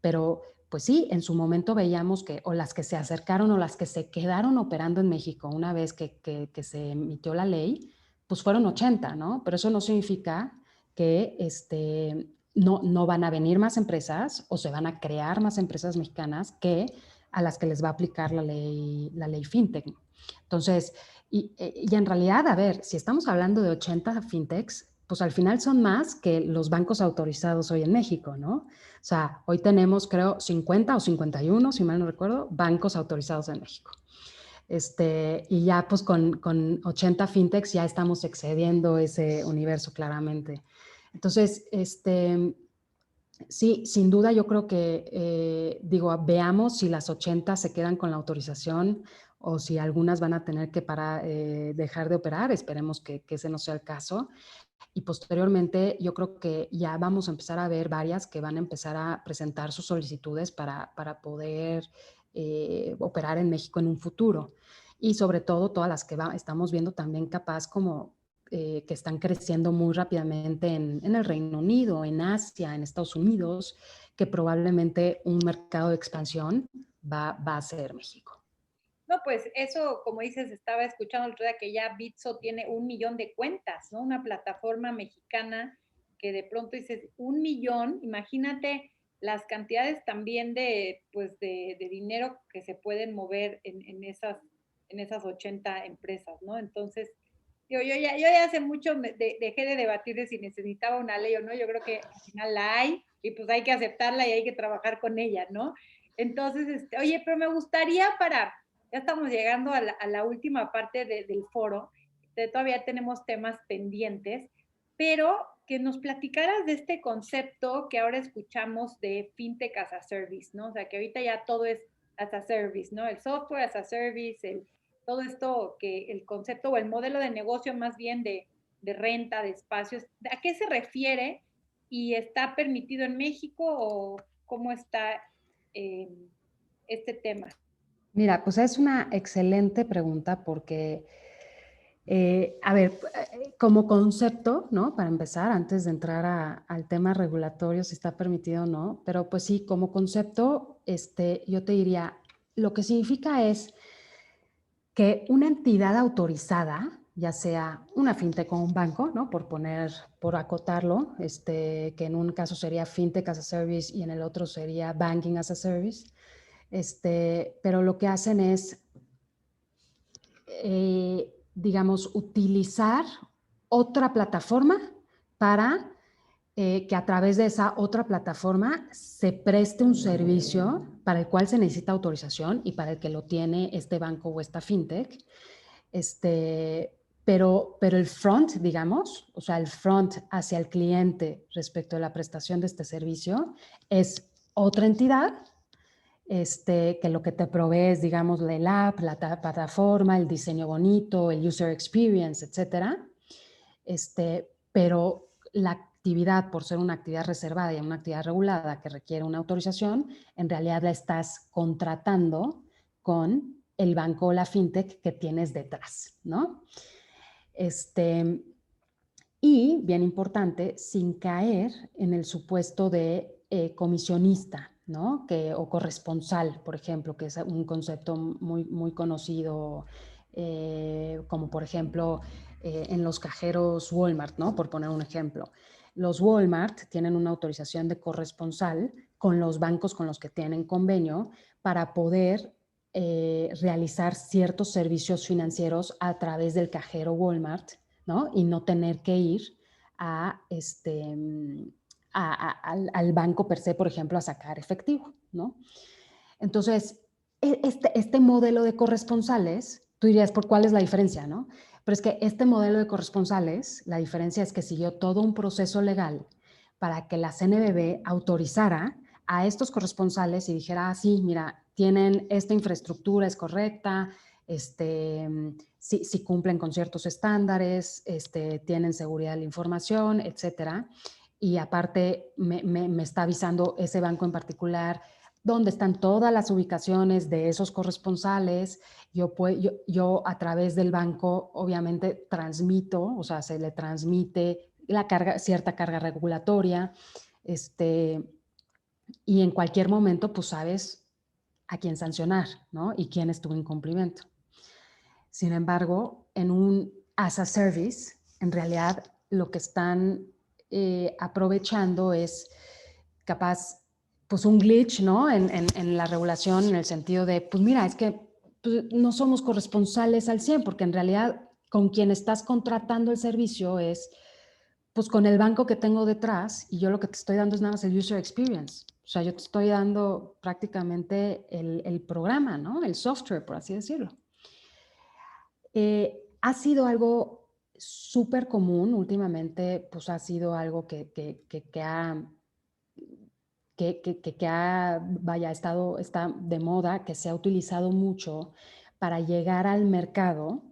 pero pues sí, en su momento veíamos que o las que se acercaron o las que se quedaron operando en México una vez que se emitió la ley, pues fueron 80, ¿no? Pero eso no significa que no van a venir más empresas o se van a crear más empresas mexicanas a las que les va a aplicar la ley FinTech. Entonces, y en realidad, a ver, si estamos hablando de 80 fintechs, pues al final son más que los bancos autorizados hoy en México, ¿no? O sea, hoy tenemos, creo, 50 o 51, si mal no recuerdo, bancos autorizados en México. Y ya pues con 80 fintechs ya estamos excediendo ese universo claramente. Entonces, sí, sin duda yo creo que, veamos si las 80 se quedan con la autorización o si algunas van a tener que dejar de operar. Esperemos que ese no sea el caso. Y posteriormente yo creo que ya vamos a empezar a ver varias que van a empezar a presentar sus solicitudes para poder operar en México en un futuro. Y sobre todo todas las que estamos viendo también capaz como que están creciendo muy rápidamente en el Reino Unido, en Asia, en Estados Unidos, que probablemente un mercado de expansión va a ser México. No, pues eso, como dices, estaba escuchando el otro día que ya Bitso tiene 1 millón de cuentas, ¿no? Una plataforma mexicana que de pronto dices 1 millón, imagínate las cantidades también pues de dinero que se pueden mover en esas 80 empresas, ¿no? Entonces, yo ya hace mucho dejé de debatir de si necesitaba una ley o no. Yo creo que al final la hay y pues hay que aceptarla y hay que trabajar con ella, ¿no? Entonces, oye, pero me gustaría ya estamos llegando a la última parte del foro, todavía tenemos temas pendientes, pero que nos platicaras de este concepto que ahora escuchamos de FinTech as a Service, ¿no? O sea, que ahorita ya todo es as a Service, ¿no? El software as a Service, todo esto, que el concepto o el modelo de negocio más bien de renta de espacios, ¿a qué se refiere? ¿Y está permitido en México o cómo está este tema? Mira, pues es una excelente pregunta porque, a ver, como concepto, ¿no? Para empezar, antes de entrar al tema regulatorio, si está permitido o no, pero pues sí, como concepto, yo te diría, lo que significa es que una entidad autorizada, ya sea una fintech o un banco, ¿no? Por acotarlo, que en un caso sería fintech as a service y en el otro sería banking as a service, pero lo que hacen es, digamos, utilizar otra plataforma para que a través de esa otra plataforma se preste un servicio para el cual se necesita autorización y para el que lo tiene este banco o esta fintech. Pero el front, digamos, o sea, el front hacia el cliente respecto a la prestación de este servicio es otra entidad, que lo que te provee es, digamos, el app, la plataforma, el diseño bonito, el user experience, etcétera. Pero la actividad, por ser una actividad reservada y una actividad regulada que requiere una autorización, en realidad la estás contratando con el banco o la fintech que tienes detrás, ¿no? Y, bien importante, sin caer en el supuesto de comisionista, ¿no? O corresponsal, por ejemplo, que es un concepto muy, muy conocido, como por ejemplo en los cajeros Walmart, ¿no? Por poner un ejemplo. Los Walmart tienen una autorización de corresponsal con los bancos con los que tienen convenio para poder realizar ciertos servicios financieros a través del cajero Walmart, ¿no? Y no tener que ir al banco per se, por ejemplo, a sacar efectivo, ¿no? Entonces, este modelo de corresponsales, tú dirías, ¿por cuál es la diferencia, no? Pero es que este modelo de corresponsales, la diferencia es que siguió todo un proceso legal para que la CNBV autorizara a estos corresponsales y dijera, sí, mira, tienen esta infraestructura, es correcta, si cumplen con ciertos estándares, tienen seguridad de la información, etcétera. Y aparte me está avisando ese banco en particular dónde están todas las ubicaciones de esos corresponsales. Yo a través del banco obviamente transmito, o sea, se le transmite cierta carga regulatoria, y en cualquier momento pues sabes a quién sancionar, ¿no? Y quién estuvo en cumplimiento. Sin embargo, en un as a service, en realidad lo que están aprovechando es capaz, pues un glitch, ¿no? En la regulación, en el sentido de, pues mira, es que pues, no somos corresponsales al 100, porque en realidad con quien estás contratando el servicio es pues con el banco que tengo detrás y yo lo que te estoy dando es nada más el user experience. O sea, yo te estoy dando prácticamente el programa, ¿no? El software, por así decirlo. Ha sido algo súper común últimamente, pues ha sido algo vaya, está de moda, que se ha utilizado mucho para llegar al mercado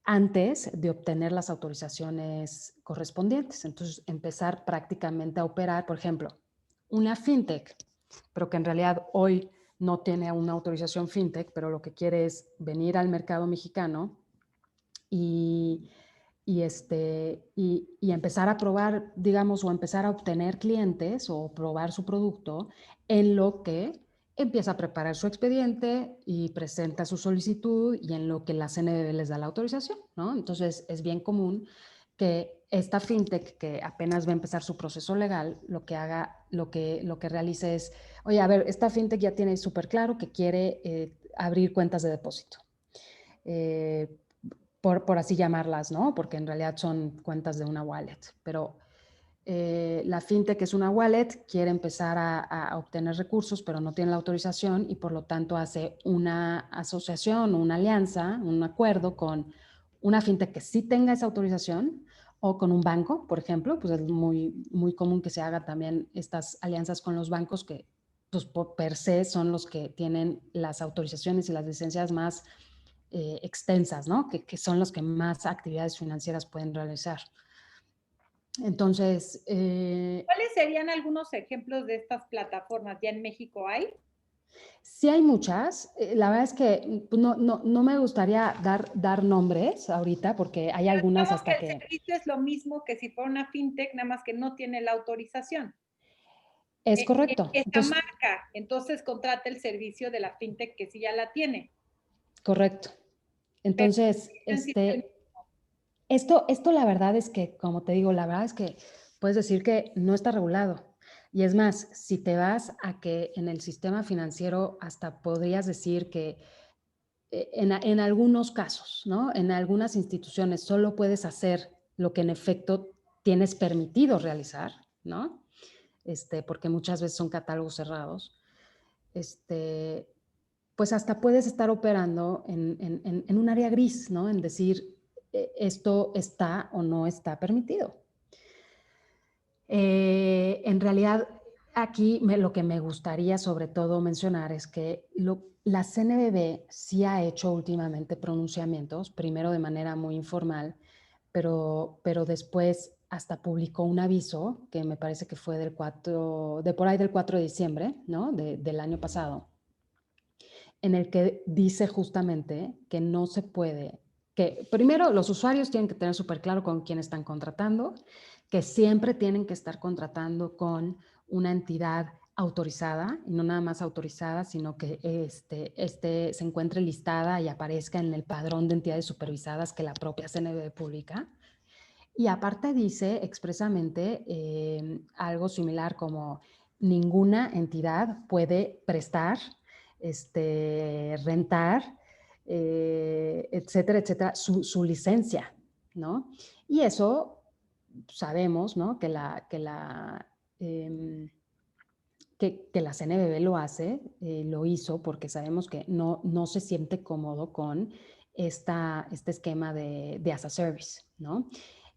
antes de obtener las autorizaciones correspondientes. Entonces, empezar prácticamente a operar, por ejemplo, una fintech, pero que en realidad hoy no tiene una autorización fintech, pero lo que quiere es venir al mercado mexicano y, y empezar a probar, digamos, o empezar a obtener clientes o probar su producto en lo que empieza a preparar su expediente y presenta su solicitud y en lo que la CNBV les da la autorización, ¿no? Entonces, es bien común que esta fintech que apenas va a empezar su proceso legal, lo que haga, lo que realice es, oye, a ver, esta fintech ya tiene súper claro que quiere abrir cuentas de depósito. Eh, por así llamarlas, ¿no? Porque en realidad son cuentas de una wallet, pero la fintech es una wallet, quiere empezar a obtener recursos, pero no tiene la autorización y por lo tanto hace una asociación, una alianza, un acuerdo con una fintech que sí tenga esa autorización o con un banco, por ejemplo, pues es muy, muy común que se haga también estas alianzas con los bancos que pues per se son los que tienen las autorizaciones y las licencias más extensas, ¿no? Que son los que más actividades financieras pueden realizar. Entonces, ¿Cuáles serían algunos ejemplos de estas plataformas? ¿Ya en México hay? sí hay muchas. La verdad es que pues, no me gustaría dar nombres ahorita porque hay Pero algunas digamos que hasta el que... servicio es lo mismo que si fuera una fintech, nada más que no tiene la autorización. Es correcto. Esta Entonces, marca, entonces contrata el servicio de la fintech que sí ya la tiene. correcto. Pero Entonces, sí, esto la verdad es que, como te digo, la verdad es que puedes decir que no está regulado. Y es más, si te vas a que en el sistema financiero hasta podrías decir que en algunos casos, ¿no? En algunas instituciones solo puedes hacer lo que en efecto tienes permitido realizar, ¿no? Porque muchas veces son catálogos cerrados. Este, pues hasta puedes estar operando en un área gris, ¿no? En decir, esto está o no está permitido. En realidad, aquí lo que me gustaría sobre todo mencionar es que la CNBV sí ha hecho últimamente pronunciamientos, primero de manera muy informal, pero después hasta publicó un aviso que me parece que fue de por ahí del 4 de diciembre, ¿no? Del año pasado, en el que dice justamente que no se puede, que primero los usuarios tienen que tener súper claro con quién están contratando, que siempre tienen que estar contratando con una entidad autorizada, y no nada más autorizada, sino que se encuentre listada y aparezca en el padrón de entidades supervisadas que la propia CNBV publica. Y aparte dice expresamente algo similar como ninguna entidad puede prestar, rentar, etcétera, etcétera, su licencia, ¿no? Y eso sabemos, ¿no? Que la CNBV lo hace, lo hizo porque sabemos que no se siente cómodo con este esquema de as a service, ¿no?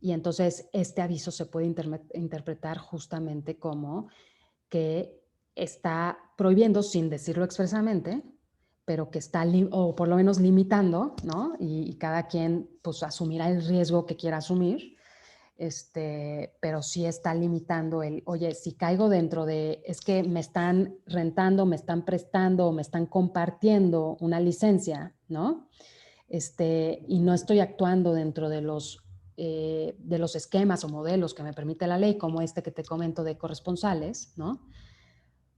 Y entonces este aviso se puede interpretar justamente como que está prohibiendo, sin decirlo expresamente, pero que está, o por lo menos limitando, ¿no? Y cada quien pues asumirá el riesgo que quiera asumir, pero sí está limitando oye, si caigo dentro de, es que me están rentando, me están prestando, me están compartiendo una licencia, ¿no? Y no estoy actuando dentro de los esquemas o modelos que me permite la ley, como este que te comento de corresponsales, ¿no?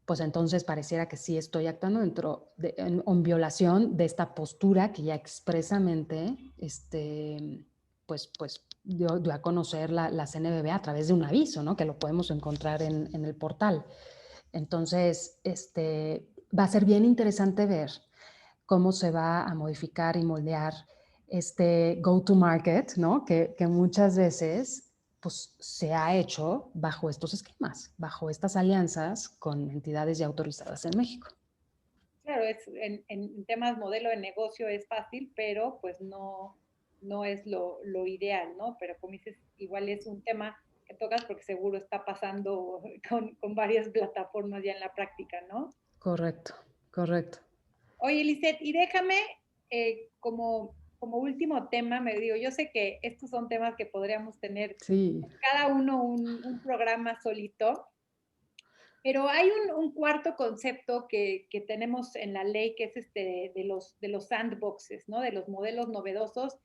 Pues entonces pareciera que sí estoy actuando en violación de esta postura que ya expresamente, pues dio a conocer la CNBV a través de un aviso, ¿no? Que lo podemos encontrar en el portal. Entonces, va a ser bien interesante ver cómo se va a modificar y moldear este go-to-market, ¿no? Que muchas veces pues se ha hecho bajo estos esquemas, bajo estas alianzas con entidades ya autorizadas en México. Claro, en temas modelo de negocio es fácil, pero pues no es lo ideal, ¿no? Pero como dices, igual es un tema que tocas porque seguro está pasando con varias plataformas ya en la práctica, ¿no? Correcto, correcto. Oye, Lisette, y déjame como último tema, me digo, yo sé que estos son temas que podríamos tener Sí, cada uno un programa solito, pero hay un cuarto concepto que tenemos en la ley, que es de los sandboxes, ¿no? De los modelos novedosos,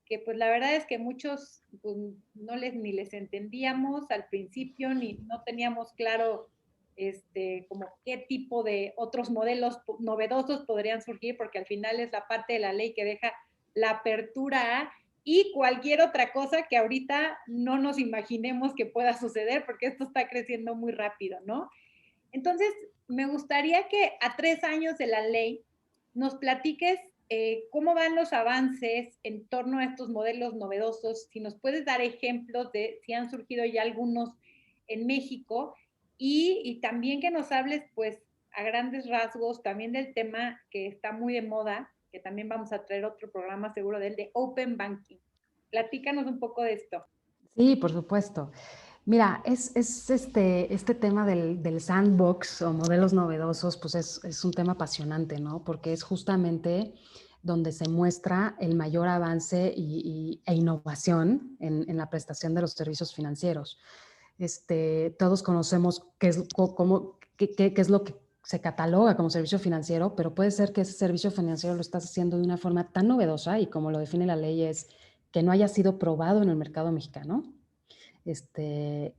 que pues la verdad es que muchos pues, no ni les entendíamos al principio, ni no teníamos claro como qué tipo de otros modelos novedosos podrían surgir, porque al final es la parte de la ley que deja la apertura a y cualquier otra cosa que ahorita no nos imaginemos que pueda suceder, porque esto está creciendo muy rápido, ¿no? Entonces, me gustaría que a 3 años de la ley nos platiques cómo van los avances en torno a estos modelos novedosos, si nos puedes dar ejemplos de si han surgido ya algunos en México y también que nos hables, pues, a grandes rasgos también del tema que está muy de moda, que también vamos a traer otro programa seguro del de Open Banking. Platícanos un poco de esto. sí, por supuesto. Mira, es este tema del sandbox o modelos novedosos, pues es un tema apasionante, ¿no? Porque es justamente donde se muestra el mayor avance e innovación en la prestación de los servicios financieros. Todos conocemos qué es lo que se cataloga como servicio financiero, pero puede ser que ese servicio financiero lo estás haciendo de una forma tan novedosa y como lo define la ley es que no haya sido probado en el mercado mexicano, este,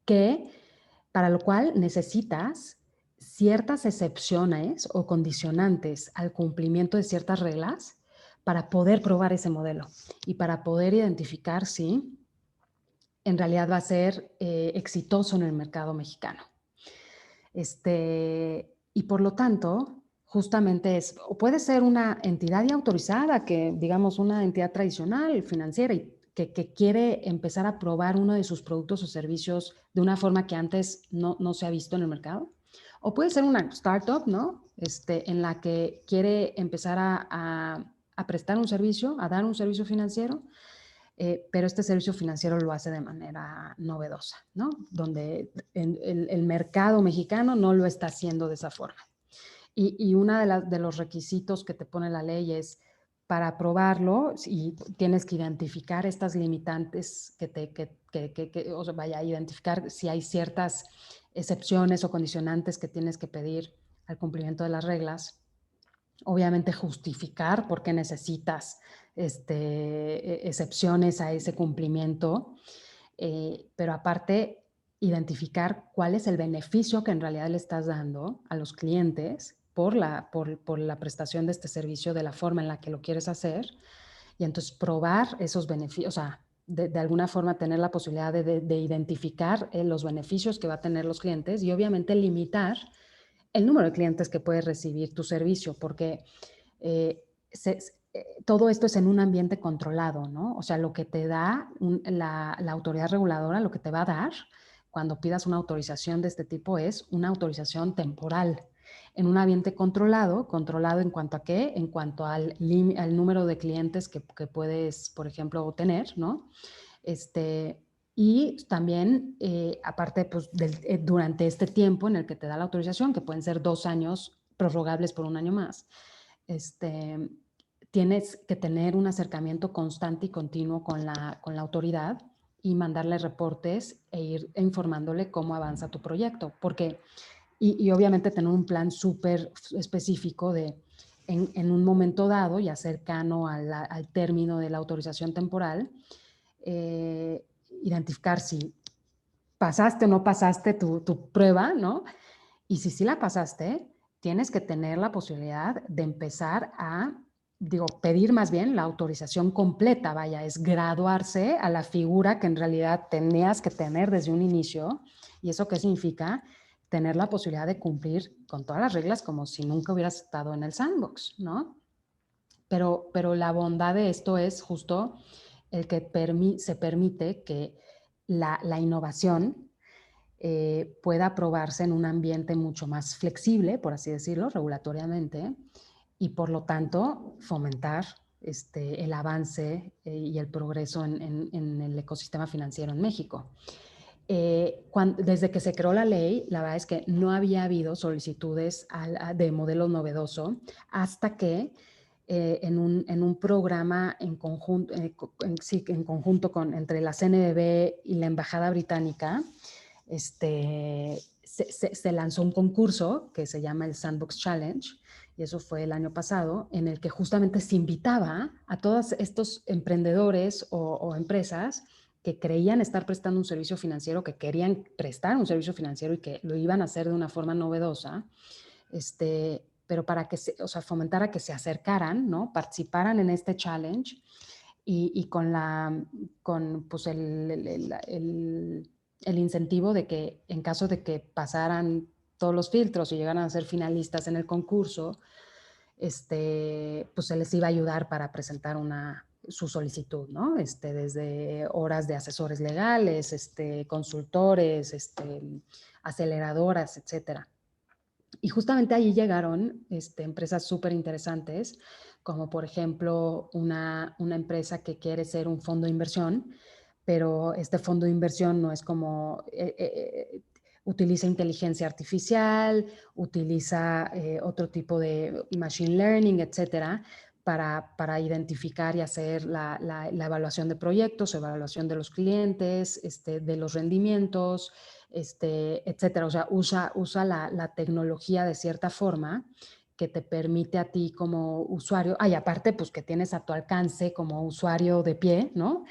que para lo cual necesitas ciertas excepciones o condicionantes al cumplimiento de ciertas reglas para poder probar ese modelo y para poder identificar si en realidad va a ser exitoso en el mercado mexicano. Y por lo tanto, justamente o puede ser una entidad ya autorizada, que digamos una entidad tradicional financiera y que quiere empezar a probar uno de sus productos o servicios de una forma que antes no se ha visto en el mercado. O puede ser una startup, ¿no? En la que quiere empezar a prestar un servicio, a dar un servicio financiero, pero este servicio financiero lo hace de manera novedosa, ¿no? Donde el mercado mexicano no lo está haciendo de esa forma. Y uno de los requisitos que te pone la ley es para aprobarlo y tienes que identificar estas limitantes o sea, vaya a identificar si hay ciertas excepciones o condicionantes que tienes que pedir al cumplimiento de las reglas. Obviamente justificar por qué necesitas excepciones a ese cumplimiento, pero aparte identificar cuál es el beneficio que en realidad le estás dando a los clientes por la prestación de este servicio de la forma en la que lo quieres hacer y entonces probar esos beneficios, o sea, de alguna forma tener la posibilidad de identificar los beneficios que va a tener los clientes y obviamente limitar el número de clientes que puedes recibir tu servicio, porque eh, todo esto es en un ambiente controlado, ¿no? O sea, lo que te da la autoridad reguladora, lo que te va a dar cuando pidas una autorización de este tipo es una autorización temporal en un ambiente controlado. ¿Controlado en cuanto a qué? En cuanto al número de clientes que puedes, por ejemplo, tener, ¿no? Y también, aparte, pues, durante este tiempo en el que te da la autorización, que pueden ser 2 años prorrogables por un año más, este, tienes que tener un acercamiento constante y continuo con la autoridad y mandarle reportes e ir informándole cómo avanza tu proyecto. Y obviamente tener un plan súper específico en un momento dado, ya cercano al término de la autorización temporal, eh, identificar si pasaste o no pasaste tu prueba, ¿no? Y si sí la pasaste, tienes que tener la posibilidad de empezar pedir más bien la autorización completa, vaya, es graduarse a la figura que en realidad tenías que tener desde un inicio. ¿Y eso qué significa? Tener la posibilidad de cumplir con todas las reglas como si nunca hubieras estado en el sandbox, ¿no? Pero la bondad de esto es justo el que se permite que la innovación pueda aprobarse en un ambiente mucho más flexible, por así decirlo, regulatoriamente, y por lo tanto fomentar el avance y el progreso en el ecosistema financiero en México. Desde que se creó la ley, la verdad es que no había habido solicitudes de modelo novedoso hasta que en un programa en conjunto, sí, en conjunto entre la CNBV y la Embajada Británica, se lanzó un concurso que se llama el Sandbox Challenge, y eso fue el año pasado, en el que justamente se invitaba a todos estos emprendedores o empresas que creían estar prestando un servicio financiero, que querían prestar un servicio financiero y que lo iban a hacer de una forma novedosa, pero para que o sea, fomentara que se acercaran, ¿no? Participaran en este challenge y con pues el incentivo de que en caso de que pasaran todos los filtros y llegaran a ser finalistas en el concurso, pues se les iba a ayudar para presentar su solicitud, ¿no? Desde horas de asesores legales, consultores, aceleradoras, etcétera. Y justamente allí llegaron empresas súper interesantes, como por ejemplo una empresa que quiere ser un fondo de inversión, pero este fondo de inversión no es como, utiliza inteligencia artificial, utiliza otro tipo de machine learning, etcétera, para identificar y hacer la evaluación de proyectos, evaluación de los clientes, de los rendimientos, etcétera. O sea, usa la tecnología de cierta forma que te permite a ti como usuario, y aparte, pues que tienes a tu alcance como usuario de pie, ¿no?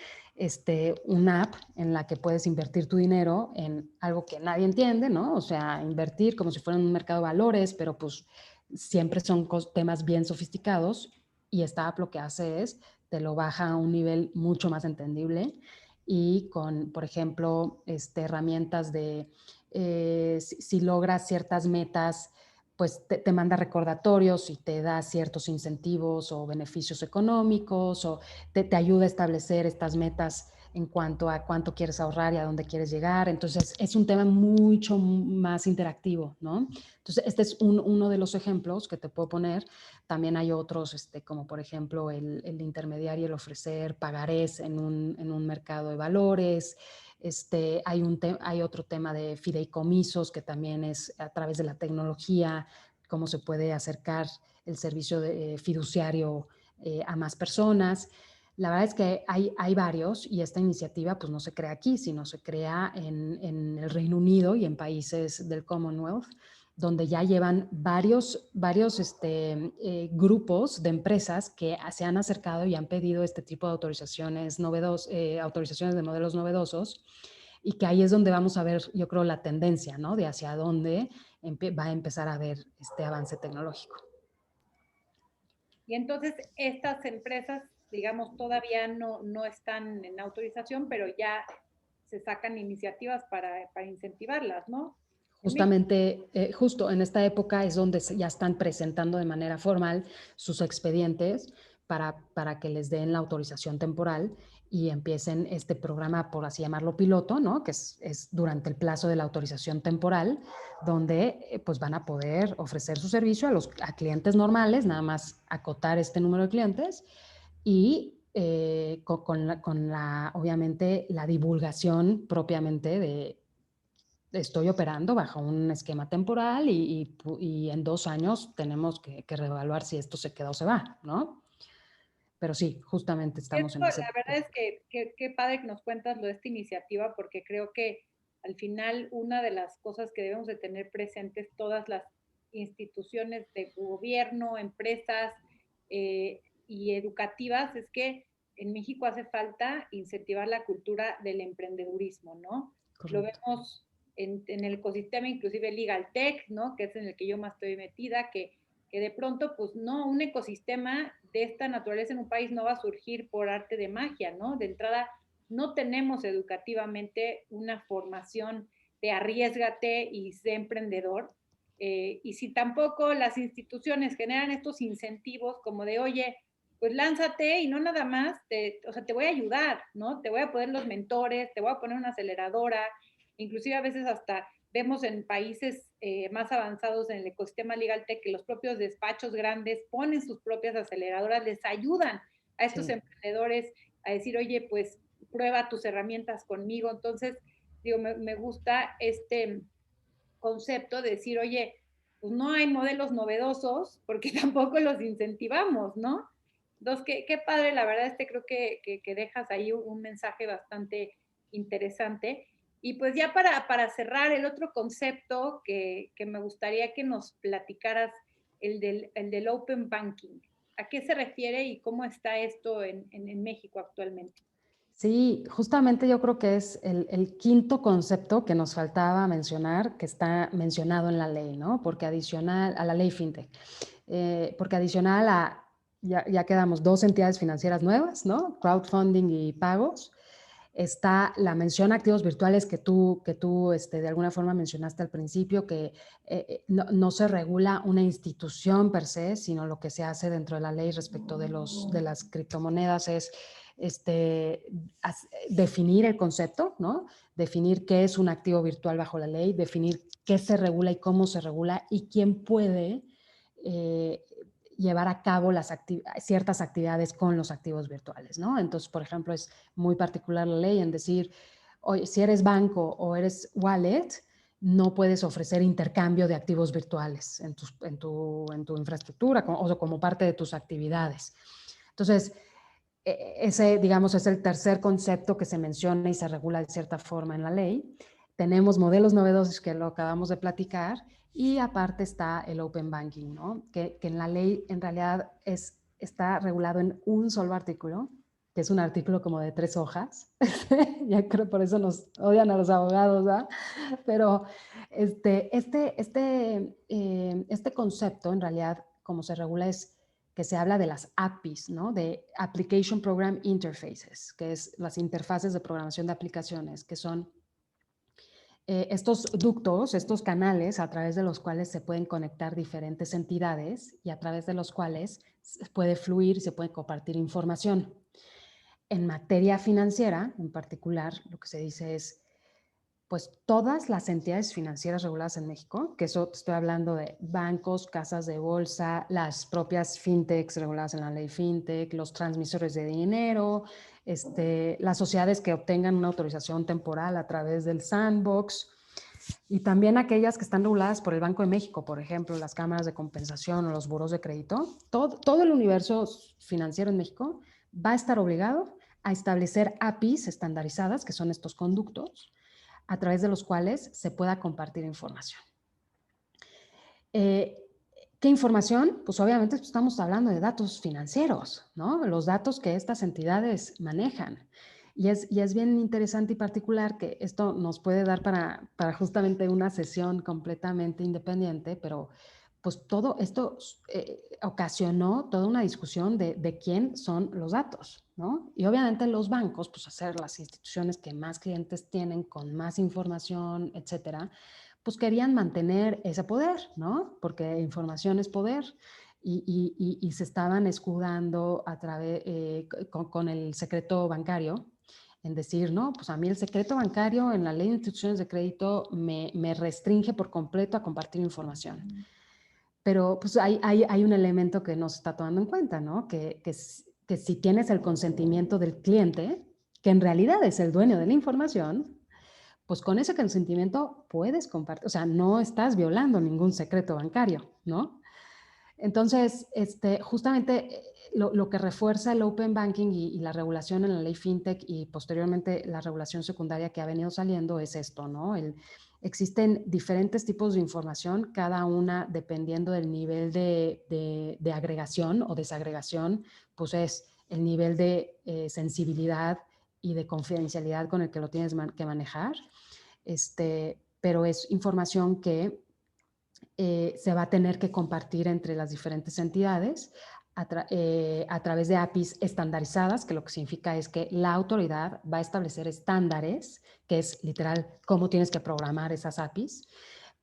Una app en la que puedes invertir tu dinero en algo que nadie entiende, ¿no? O sea, invertir como si fuera en un mercado de valores, pero pues siempre son temas bien sofisticados, y esta app lo que hace es, te lo baja a un nivel mucho más entendible, y con, por ejemplo, herramientas de si logras ciertas metas, pues te manda recordatorios y te da ciertos incentivos o beneficios económicos, o te ayuda a establecer estas metas en cuanto a cuánto quieres ahorrar y a dónde quieres llegar. Entonces, es un tema mucho más interactivo, ¿no? Entonces, este es uno de los ejemplos que te puedo poner. También hay otros, como por ejemplo el intermediario, el ofrecer pagarés en un mercado de valores. Hay otro tema de fideicomisos, que también es a través de la tecnología, cómo se puede acercar el servicio fiduciario a más personas. La verdad es que hay varios, y esta iniciativa pues no se crea aquí, sino se crea en el Reino Unido y en países del Commonwealth, donde ya llevan varios grupos de empresas que se han acercado y han pedido este tipo de autorizaciones autorizaciones de modelos novedosos, y que ahí es donde vamos a ver, yo creo, la tendencia, ¿no? De hacia dónde va a empezar a haber este avance tecnológico. Y entonces estas empresas, digamos, todavía no están en autorización, pero ya se sacan iniciativas para incentivarlas, ¿no? Justamente, justo en esta época es donde ya están presentando de manera formal sus expedientes para que les den la autorización temporal y empiecen este programa, por así llamarlo, piloto, ¿no? Que es durante el plazo de la autorización temporal, donde pues van a poder ofrecer su servicio a clientes normales, nada más acotar este número de clientes, y obviamente, la divulgación propiamente de estoy operando bajo un esquema temporal, y en 2 años tenemos que reevaluar si esto se queda o se va, ¿no? Pero sí, justamente estamos Esto, en ese. la verdad es que qué padre que nos cuentas lo de esta iniciativa, porque creo que al final una de las cosas que debemos de tener presentes todas las instituciones de gobierno, empresas y educativas es que en México hace falta incentivar la cultura del emprendedurismo, ¿no? Lo Correcto. vemos en el ecosistema, inclusive Legal Tech, ¿no? Que es en el que yo más estoy metida, que de pronto, pues no, un ecosistema de esta naturaleza en un país no va a surgir por arte de magia, ¿no? De entrada, no tenemos educativamente una formación de arriesgate y sé emprendedor. Y si tampoco las instituciones generan estos incentivos como de, oye, pues lánzate y no nada más, o sea, te voy a ayudar, ¿no? Te voy a poner los mentores, te voy a poner una aceleradora, inclusive a veces hasta vemos en países más avanzados en el ecosistema legal tech que los propios despachos grandes ponen sus propias aceleradoras, les ayudan a estos Sí. emprendedores a decir, oye, pues prueba tus herramientas conmigo. Entonces, digo, me gusta este concepto de decir, oye, pues no hay modelos novedosos porque tampoco los incentivamos, ¿no? Entonces, qué padre, la verdad, creo que dejas ahí un mensaje bastante interesante. Y pues ya para cerrar, el otro concepto que me gustaría que nos platicaras, el del Open Banking. ¿A qué se refiere y cómo está esto en México actualmente? Sí, justamente yo creo que es el quinto concepto que nos faltaba mencionar, que está mencionado en la ley, ¿no? Porque adicional a la ley FinTech, porque adicional a, ya quedamos dos entidades financieras nuevas, ¿no? Crowdfunding y pagos. Está la mención a activos virtuales que tú de alguna forma mencionaste al principio, que no se regula una institución per se, sino lo que se hace dentro de la ley respecto de las criptomonedas es este, definir el concepto, ¿no? Definir qué es un activo virtual bajo la ley, definir qué se regula y cómo se regula y quién puede eh, llevar a cabo ciertas actividades con los activos virtuales, ¿no? Entonces, por ejemplo, es muy particular la ley en decir, oye, si eres banco o eres wallet, no puedes ofrecer intercambio de activos virtuales en tu infraestructura o como parte de tus actividades. Entonces, ese, digamos, es el tercer concepto que se menciona y se regula de cierta forma en la ley. Tenemos modelos novedosos que lo acabamos de platicar y aparte está el Open Banking, ¿no? Que en la ley en realidad está regulado en un solo artículo, que es un artículo como de 3 hojas. Ya creo por eso nos odian a los abogados, ¿verdad? Pero este concepto en realidad, como se regula, es que se habla de las APIs, ¿no? De Application Program Interfaces, que es las interfaces de programación de aplicaciones, que son estos ductos, estos canales a través de los cuales se pueden conectar diferentes entidades y a través de los cuales se puede fluir, se puede compartir información. En materia financiera, en particular, lo que se dice es, pues todas las entidades financieras reguladas en México, que eso estoy hablando de bancos, casas de bolsa, las propias fintechs reguladas en la ley fintech, los transmisores de dinero, las sociedades que obtengan una autorización temporal a través del sandbox y también aquellas que están reguladas por el Banco de México, por ejemplo, las cámaras de compensación o los buros de crédito. Todo el universo financiero en México va a estar obligado a establecer APIs estandarizadas, que son estos conductos, a través de los cuales se pueda compartir información. ¿Qué información? Pues obviamente estamos hablando de datos financieros, ¿no? Los datos que estas entidades manejan. Y es bien interesante y particular que esto nos puede dar para justamente una sesión completamente independiente, pero pues todo esto ocasionó toda una discusión de quién son los datos, ¿no? Y obviamente los bancos, pues hacer las instituciones que más clientes tienen, con más información, etcétera, pues querían mantener ese poder, ¿no? Porque información es poder y se estaban escudando a través, con el secreto bancario en decir, no, pues a mí el secreto bancario en la ley de instituciones de crédito me restringe por completo a compartir información. Pero pues hay un elemento que no se está tomando en cuenta, ¿no? Que si tienes el consentimiento del cliente, que en realidad es el dueño de la información, pues con ese consentimiento puedes compartir, o sea, no estás violando ningún secreto bancario, ¿no? Entonces, justamente lo que refuerza el Open Banking y la regulación en la ley FinTech y posteriormente la regulación secundaria que ha venido saliendo es esto, ¿no? Existen diferentes tipos de información, cada una dependiendo del nivel de agregación o desagregación, pues es el nivel de sensibilidad y de confidencialidad con el que lo tienes que manejar. Pero es información que se va a tener que compartir entre las diferentes entidades a través de APIs estandarizadas, que lo que significa es que la autoridad va a establecer estándares, que es literal cómo tienes que programar esas APIs,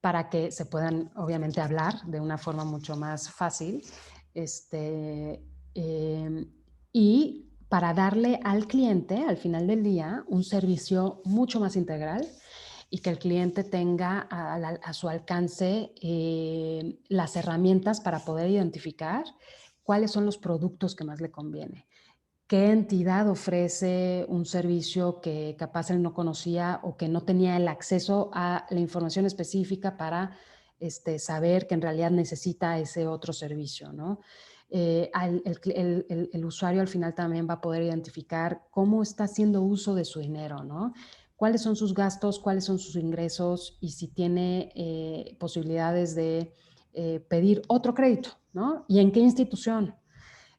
para que se puedan obviamente hablar de una forma mucho más fácil y para darle al cliente, al final del día, un servicio mucho más integral y que el cliente tenga a su alcance las herramientas para poder identificar cuáles son los productos que más le conviene. ¿Qué entidad ofrece un servicio que capaz él no conocía o que no tenía el acceso a la información específica para saber que en realidad necesita ese otro servicio, ¿no? El usuario al final también va a poder identificar cómo está haciendo uso de su dinero, ¿no? Cuáles son sus gastos, cuáles son sus ingresos y si tiene posibilidades de pedir otro crédito, ¿no? Y en qué institución.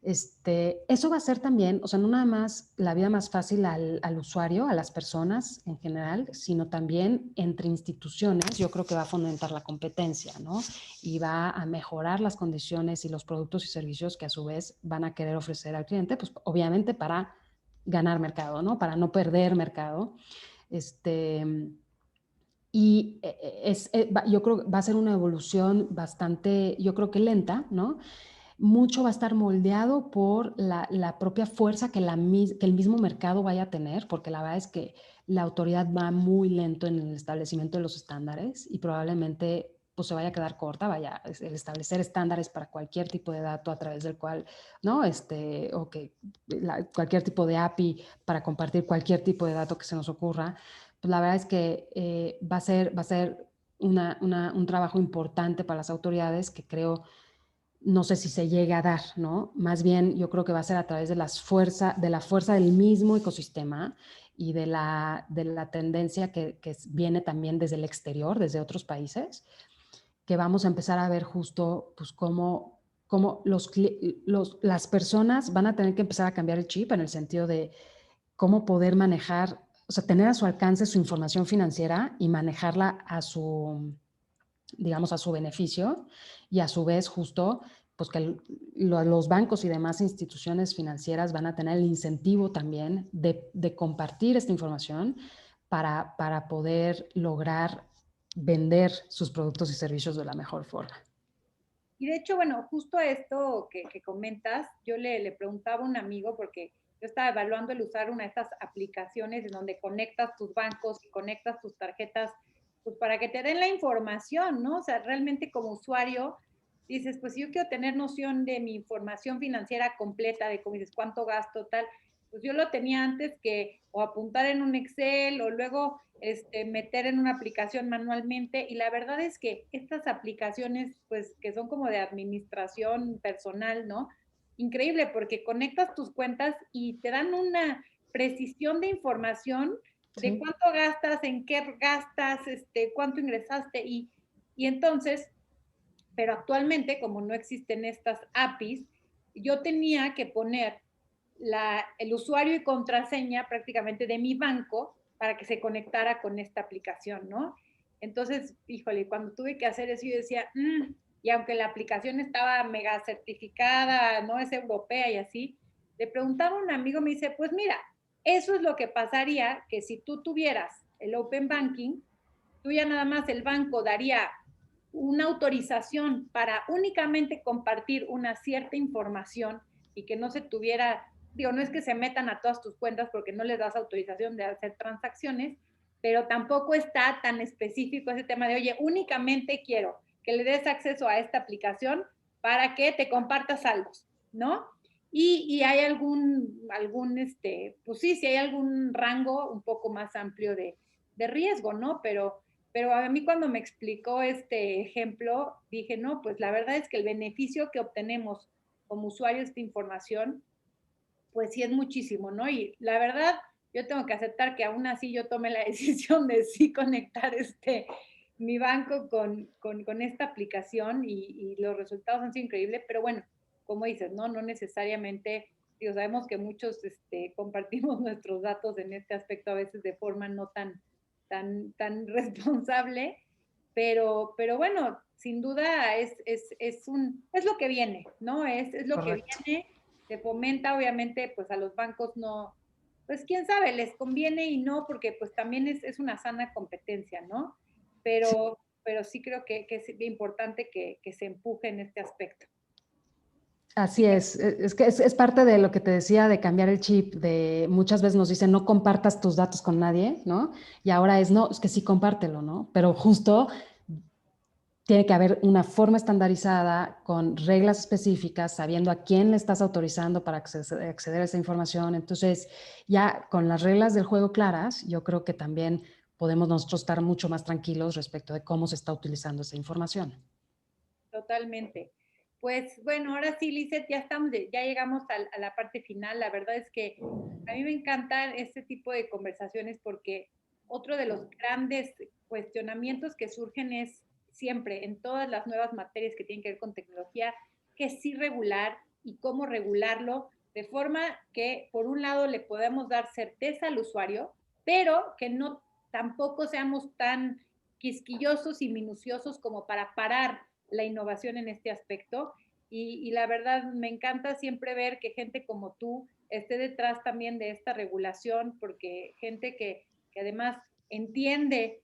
Eso va a ser también, o sea, no nada más la vida más fácil al usuario, a las personas en general, sino también entre instituciones. Yo creo que va a fomentar la competencia, ¿no? Y va a mejorar las condiciones y los productos y servicios que a su vez van a querer ofrecer al cliente, pues obviamente para ganar mercado, ¿no? Para no perder mercado. Y yo creo que va a ser una evolución bastante, yo creo que lenta, ¿no? Mucho va a estar moldeado por la propia fuerza que el mismo mercado vaya a tener, porque la verdad es que la autoridad va muy lento en el establecimiento de los estándares y probablemente pues se vaya a quedar corta, vaya, el establecer estándares para cualquier tipo de dato a través del cual, ¿no? O que cualquier tipo de API para compartir cualquier tipo de dato que se nos ocurra, pues la verdad es que va a ser un trabajo importante para las autoridades que creo no sé si se llegue a dar, ¿no? Más bien yo creo que va a ser a través de la fuerza del mismo ecosistema y de la tendencia que viene también desde el exterior, desde otros países, que vamos a empezar a ver justo pues cómo las personas van a tener que empezar a cambiar el chip en el sentido de cómo poder manejar, o sea, tener a su alcance su información financiera y manejarla digamos, a su beneficio y a su vez justo pues que los bancos y demás instituciones financieras van a tener el incentivo también de compartir esta información para poder lograr vender sus productos y servicios de la mejor forma. Y de hecho, bueno, justo esto que comentas, yo le preguntaba a un amigo porque yo estaba evaluando el usar una de estas aplicaciones en donde conectas tus bancos y conectas tus tarjetas, pues para que te den la información, ¿no? O sea, realmente como usuario dices, pues si yo quiero tener noción de mi información financiera completa, de cómo dices, cuánto gasto, tal, pues yo lo tenía antes que o apuntar en un Excel o luego meter en una aplicación manualmente. Y la verdad es que estas aplicaciones, pues que son como de administración personal, ¿no? Increíble porque conectas tus cuentas y te dan una precisión de información de Sí. cuánto gastas, en qué gastas, cuánto ingresaste y entonces, pero actualmente, como no existen estas APIs, yo tenía que poner el usuario y contraseña prácticamente de mi banco para que se conectara con esta aplicación, ¿no? Entonces, híjole, cuando tuve que hacer eso, yo decía, y aunque la aplicación estaba mega certificada, no es europea y así, le preguntaba a un amigo, me dice, pues mira, eso es lo que pasaría que si tú tuvieras el Open Banking, tú ya nada más el banco daría una autorización para únicamente compartir una cierta información y que no se tuviera, digo, no es que se metan a todas tus cuentas porque no les das autorización de hacer transacciones, pero tampoco está tan específico ese tema de, oye, únicamente quiero que le des acceso a esta aplicación para que te compartas saldos, ¿no? Y hay pues sí, si hay algún rango un poco más amplio de riesgo, ¿no? Pero a mí cuando me explicó este ejemplo, dije, no, pues la verdad es que el beneficio que obtenemos como usuarios de esta información, pues sí es muchísimo, ¿no? Y la verdad, yo tengo que aceptar que aún así yo tomé la decisión de sí conectar mi banco con esta aplicación y los resultados han sido increíbles, pero bueno, como dices, ¿no? No necesariamente, digo, sabemos que muchos compartimos nuestros datos en este aspecto a veces de forma no tan responsable, pero bueno, sin duda es lo que viene, ¿no? Es lo que Correcto. viene, se fomenta obviamente pues a los bancos no, pues quién sabe, les conviene y no, porque pues también es una sana competencia, ¿no? Sí. Pero sí creo que es importante que se empuje en este aspecto. Así es que es parte de lo que te decía de cambiar el chip, de muchas veces nos dicen no compartas tus datos con nadie, ¿no? Y ahora es no, es que sí compártelo, ¿no? Pero justo tiene que haber una forma estandarizada con reglas específicas, sabiendo a quién le estás autorizando para acceder a esa información. Entonces, ya con las reglas del juego claras, yo creo que también podemos nosotros estar mucho más tranquilos respecto de cómo se está utilizando esa información. Totalmente. Pues bueno, ahora sí, Lizeth, ya estamos, ya llegamos a la parte final. La verdad es que a mí me encantan este tipo de conversaciones porque otro de los grandes cuestionamientos que surgen es siempre en todas las nuevas materias que tienen que ver con tecnología, que sí regular y cómo regularlo de forma que por un lado le podamos dar certeza al usuario, pero que no tampoco seamos tan quisquillosos y minuciosos como para parar la innovación en este aspecto. Y la verdad me encanta siempre ver que gente como tú esté detrás también de esta regulación, porque gente que además entiende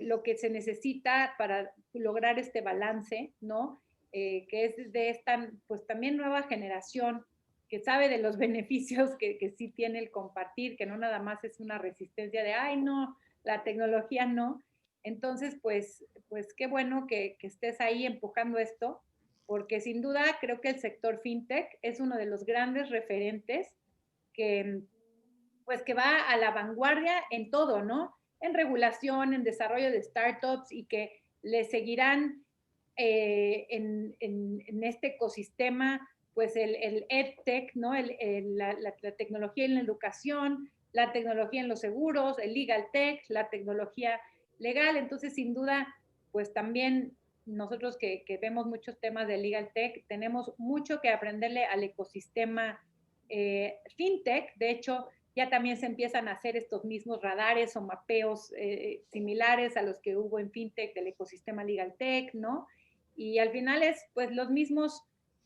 lo que se necesita para lograr este balance, ¿no? Que es de esta, pues también nueva generación que sabe de los beneficios que sí tiene el compartir, que no nada más es una resistencia de, ay, no, la tecnología no. Entonces, pues qué bueno que estés ahí empujando esto, porque sin duda creo que el sector fintech es uno de los grandes referentes que, pues, que va a la vanguardia en todo, ¿no? En regulación, en desarrollo de startups y que le seguirán en este ecosistema, pues el EdTech, ¿no? La tecnología en la educación, la tecnología en los seguros, el legal tech, la tecnología legal. Entonces, sin duda, pues también nosotros que vemos muchos temas de legal tech, tenemos mucho que aprenderle al ecosistema fintech. De hecho, ya también se empiezan a hacer estos mismos radares o mapeos similares a los que hubo en fintech del ecosistema legal tech, ¿no? Y al final es pues los mismos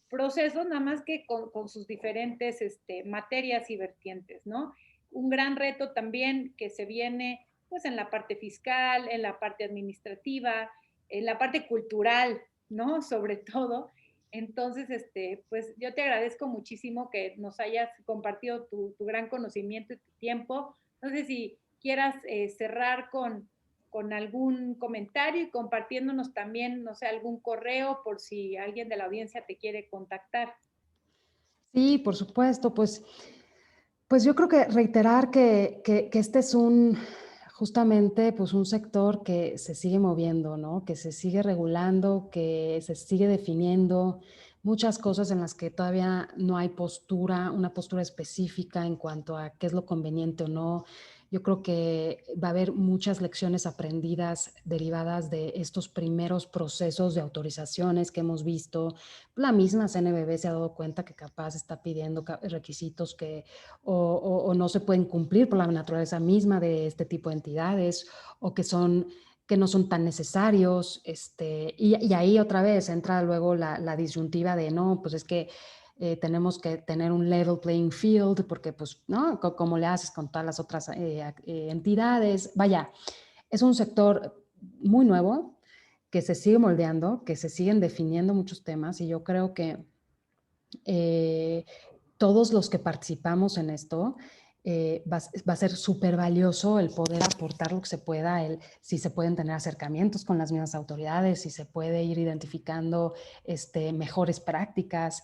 procesos, nada más que con sus diferentes materias y vertientes, ¿no? Un gran reto también que se viene pues en la parte fiscal, en la parte administrativa, en la parte cultural, ¿no? Sobre todo. Entonces, pues yo te agradezco muchísimo que nos hayas compartido tu gran conocimiento y tu tiempo. No sé si quieras cerrar con algún comentario y compartiéndonos también, no sé, algún correo por si alguien de la audiencia te quiere contactar. Sí, por supuesto, pues yo creo que reiterar que este es justamente pues un sector que se sigue moviendo, ¿no? Que se sigue regulando, que se sigue definiendo, muchas cosas en las que todavía no hay una postura específica en cuanto a qué es lo conveniente o no. Yo creo que va a haber muchas lecciones aprendidas derivadas de estos primeros procesos de autorizaciones que hemos visto. La misma CNBV se ha dado cuenta que capaz está pidiendo requisitos o no se pueden cumplir por la naturaleza misma de este tipo de entidades o que no son tan necesarios. Y ahí otra vez entra luego la disyuntiva de no, pues es que tenemos que tener un level playing field porque pues, ¿no? Como le haces con todas las otras entidades. Vaya, es un sector muy nuevo que se sigue moldeando, que se siguen definiendo muchos temas y yo creo que eh, todos los que participamos en esto, va a ser súper valioso el poder aportar lo que se pueda, si se pueden tener acercamientos con las mismas autoridades, si se puede ir identificando mejores prácticas,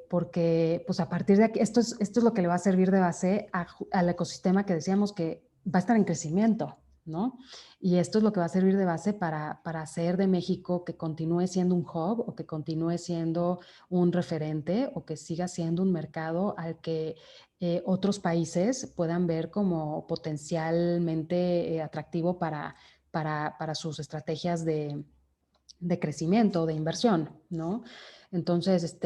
porque pues a partir de aquí, esto es lo que le va a servir de base al ecosistema que decíamos que va a estar en crecimiento, ¿no? Y esto es lo que va a servir de base para hacer de México que continúe siendo un hub o que continúe siendo un referente o que siga siendo un mercado al que otros países puedan ver como potencialmente atractivo para sus estrategias de crecimiento, de inversión, ¿no? Entonces,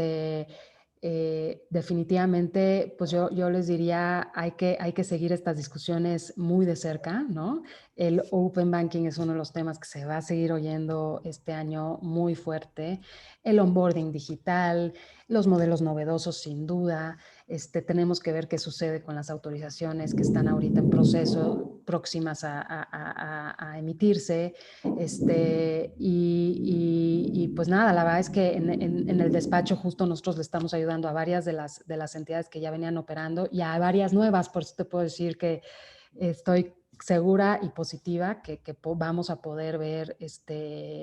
definitivamente, pues yo les diría, hay que seguir estas discusiones muy de cerca, ¿no? El Open Banking es uno de los temas que se va a seguir oyendo este año muy fuerte. El onboarding digital, los modelos novedosos, sin duda. Tenemos que ver qué sucede con las autorizaciones que están ahorita en proceso, próximas a emitirse. y pues nada, la verdad es que en el despacho justo nosotros le estamos ayudando a varias de las entidades que ya venían operando y a varias nuevas, por eso te puedo decir que estoy segura y positiva que vamos a poder ver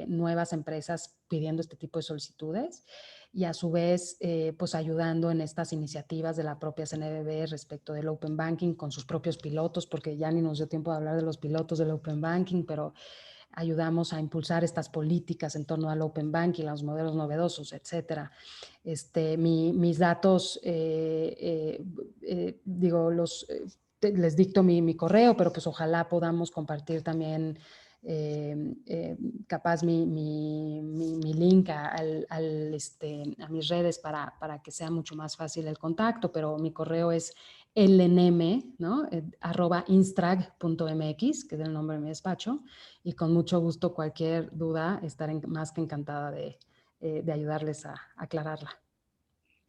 nuevas empresas pidiendo este tipo de solicitudes y a su vez pues ayudando en estas iniciativas de la propia CNBV respecto del Open Banking con sus propios pilotos, porque ya ni nos dio tiempo de hablar de los pilotos del Open Banking, pero ayudamos a impulsar estas políticas en torno al Open Banking, los modelos novedosos, etcétera. Mis datos, digo, les dicto mi correo, pero pues ojalá podamos compartir también capaz mi link a mis redes para que sea mucho más fácil el contacto, pero mi correo es lnm, ¿no? @instrag.mx, que es el nombre de mi despacho, y con mucho gusto cualquier duda estaré más que encantada de ayudarles a aclararla.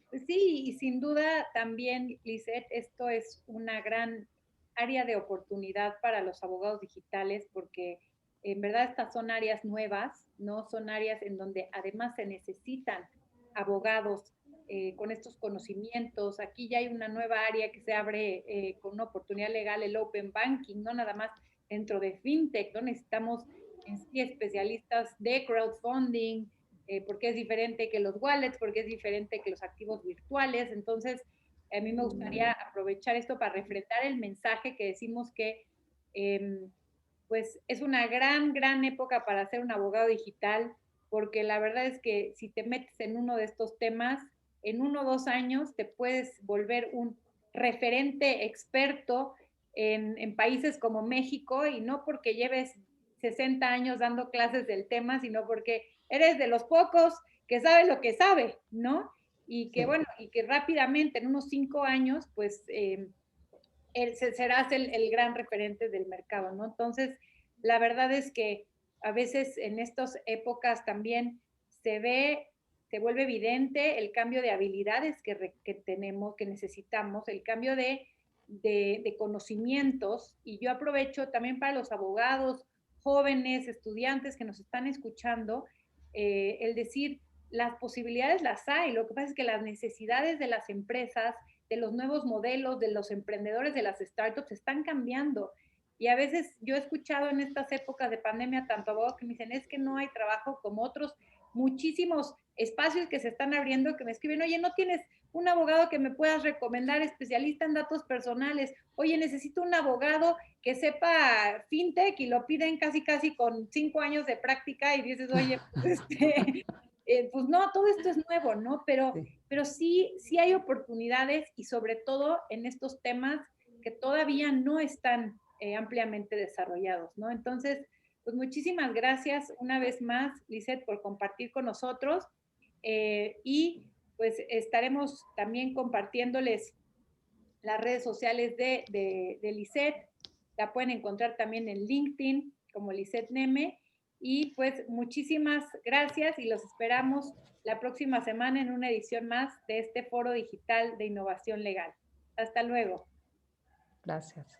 Pues sí, y sin duda también, Lisette, esto es una gran área de oportunidad para los abogados digitales porque en verdad estas son áreas nuevas, ¿no? Son áreas en donde además se necesitan abogados con estos conocimientos. Aquí ya hay una nueva área que se abre con una oportunidad legal, el Open Banking, no nada más dentro de FinTech, ¿no? Necesitamos en sí especialistas de crowdfunding, porque es diferente que los wallets, porque es diferente que los activos virtuales. Entonces, a mí me gustaría aprovechar esto para refrendar el mensaje que decimos que pues es una gran época para ser un abogado digital, porque la verdad es que si te metes en uno de estos temas, en 1 o 2 años te puedes volver un referente experto en países como México, y no porque lleves 60 años dando clases del tema, sino porque eres de los pocos que sabe lo que sabe, ¿no? Y que, bueno, y que rápidamente, en unos 5 años, pues serás el gran referente del mercado, ¿no? Entonces, la verdad es que a veces en estas épocas también se ve, se vuelve evidente el cambio de habilidades que tenemos, que necesitamos, el cambio de conocimientos. Y yo aprovecho también para los abogados, jóvenes, estudiantes que nos están escuchando, el decir, las posibilidades las hay, lo que pasa es que las necesidades de las empresas, de los nuevos modelos, de los emprendedores, de las startups, están cambiando. Y a veces yo he escuchado en estas épocas de pandemia tanto abogados que me dicen, es que no hay trabajo como otros, muchísimos espacios que se están abriendo, que me escriben, oye, ¿no tienes un abogado que me puedas recomendar, especialista en datos personales? Oye, necesito un abogado que sepa fintech, y lo piden casi con 5 años de práctica, y dices, oye, pues, pues no, todo esto es nuevo, ¿no? Pero sí hay oportunidades, y sobre todo en estos temas que todavía no están ampliamente desarrollados, ¿no? Entonces, pues muchísimas gracias una vez más, Lisette, por compartir con nosotros, y pues estaremos también compartiéndoles las redes sociales de Lisette. La pueden encontrar también en LinkedIn como Lisette Neme. Y pues muchísimas gracias, y los esperamos la próxima semana en una edición más de este Foro Digital de Innovación Legal. Hasta luego. Gracias.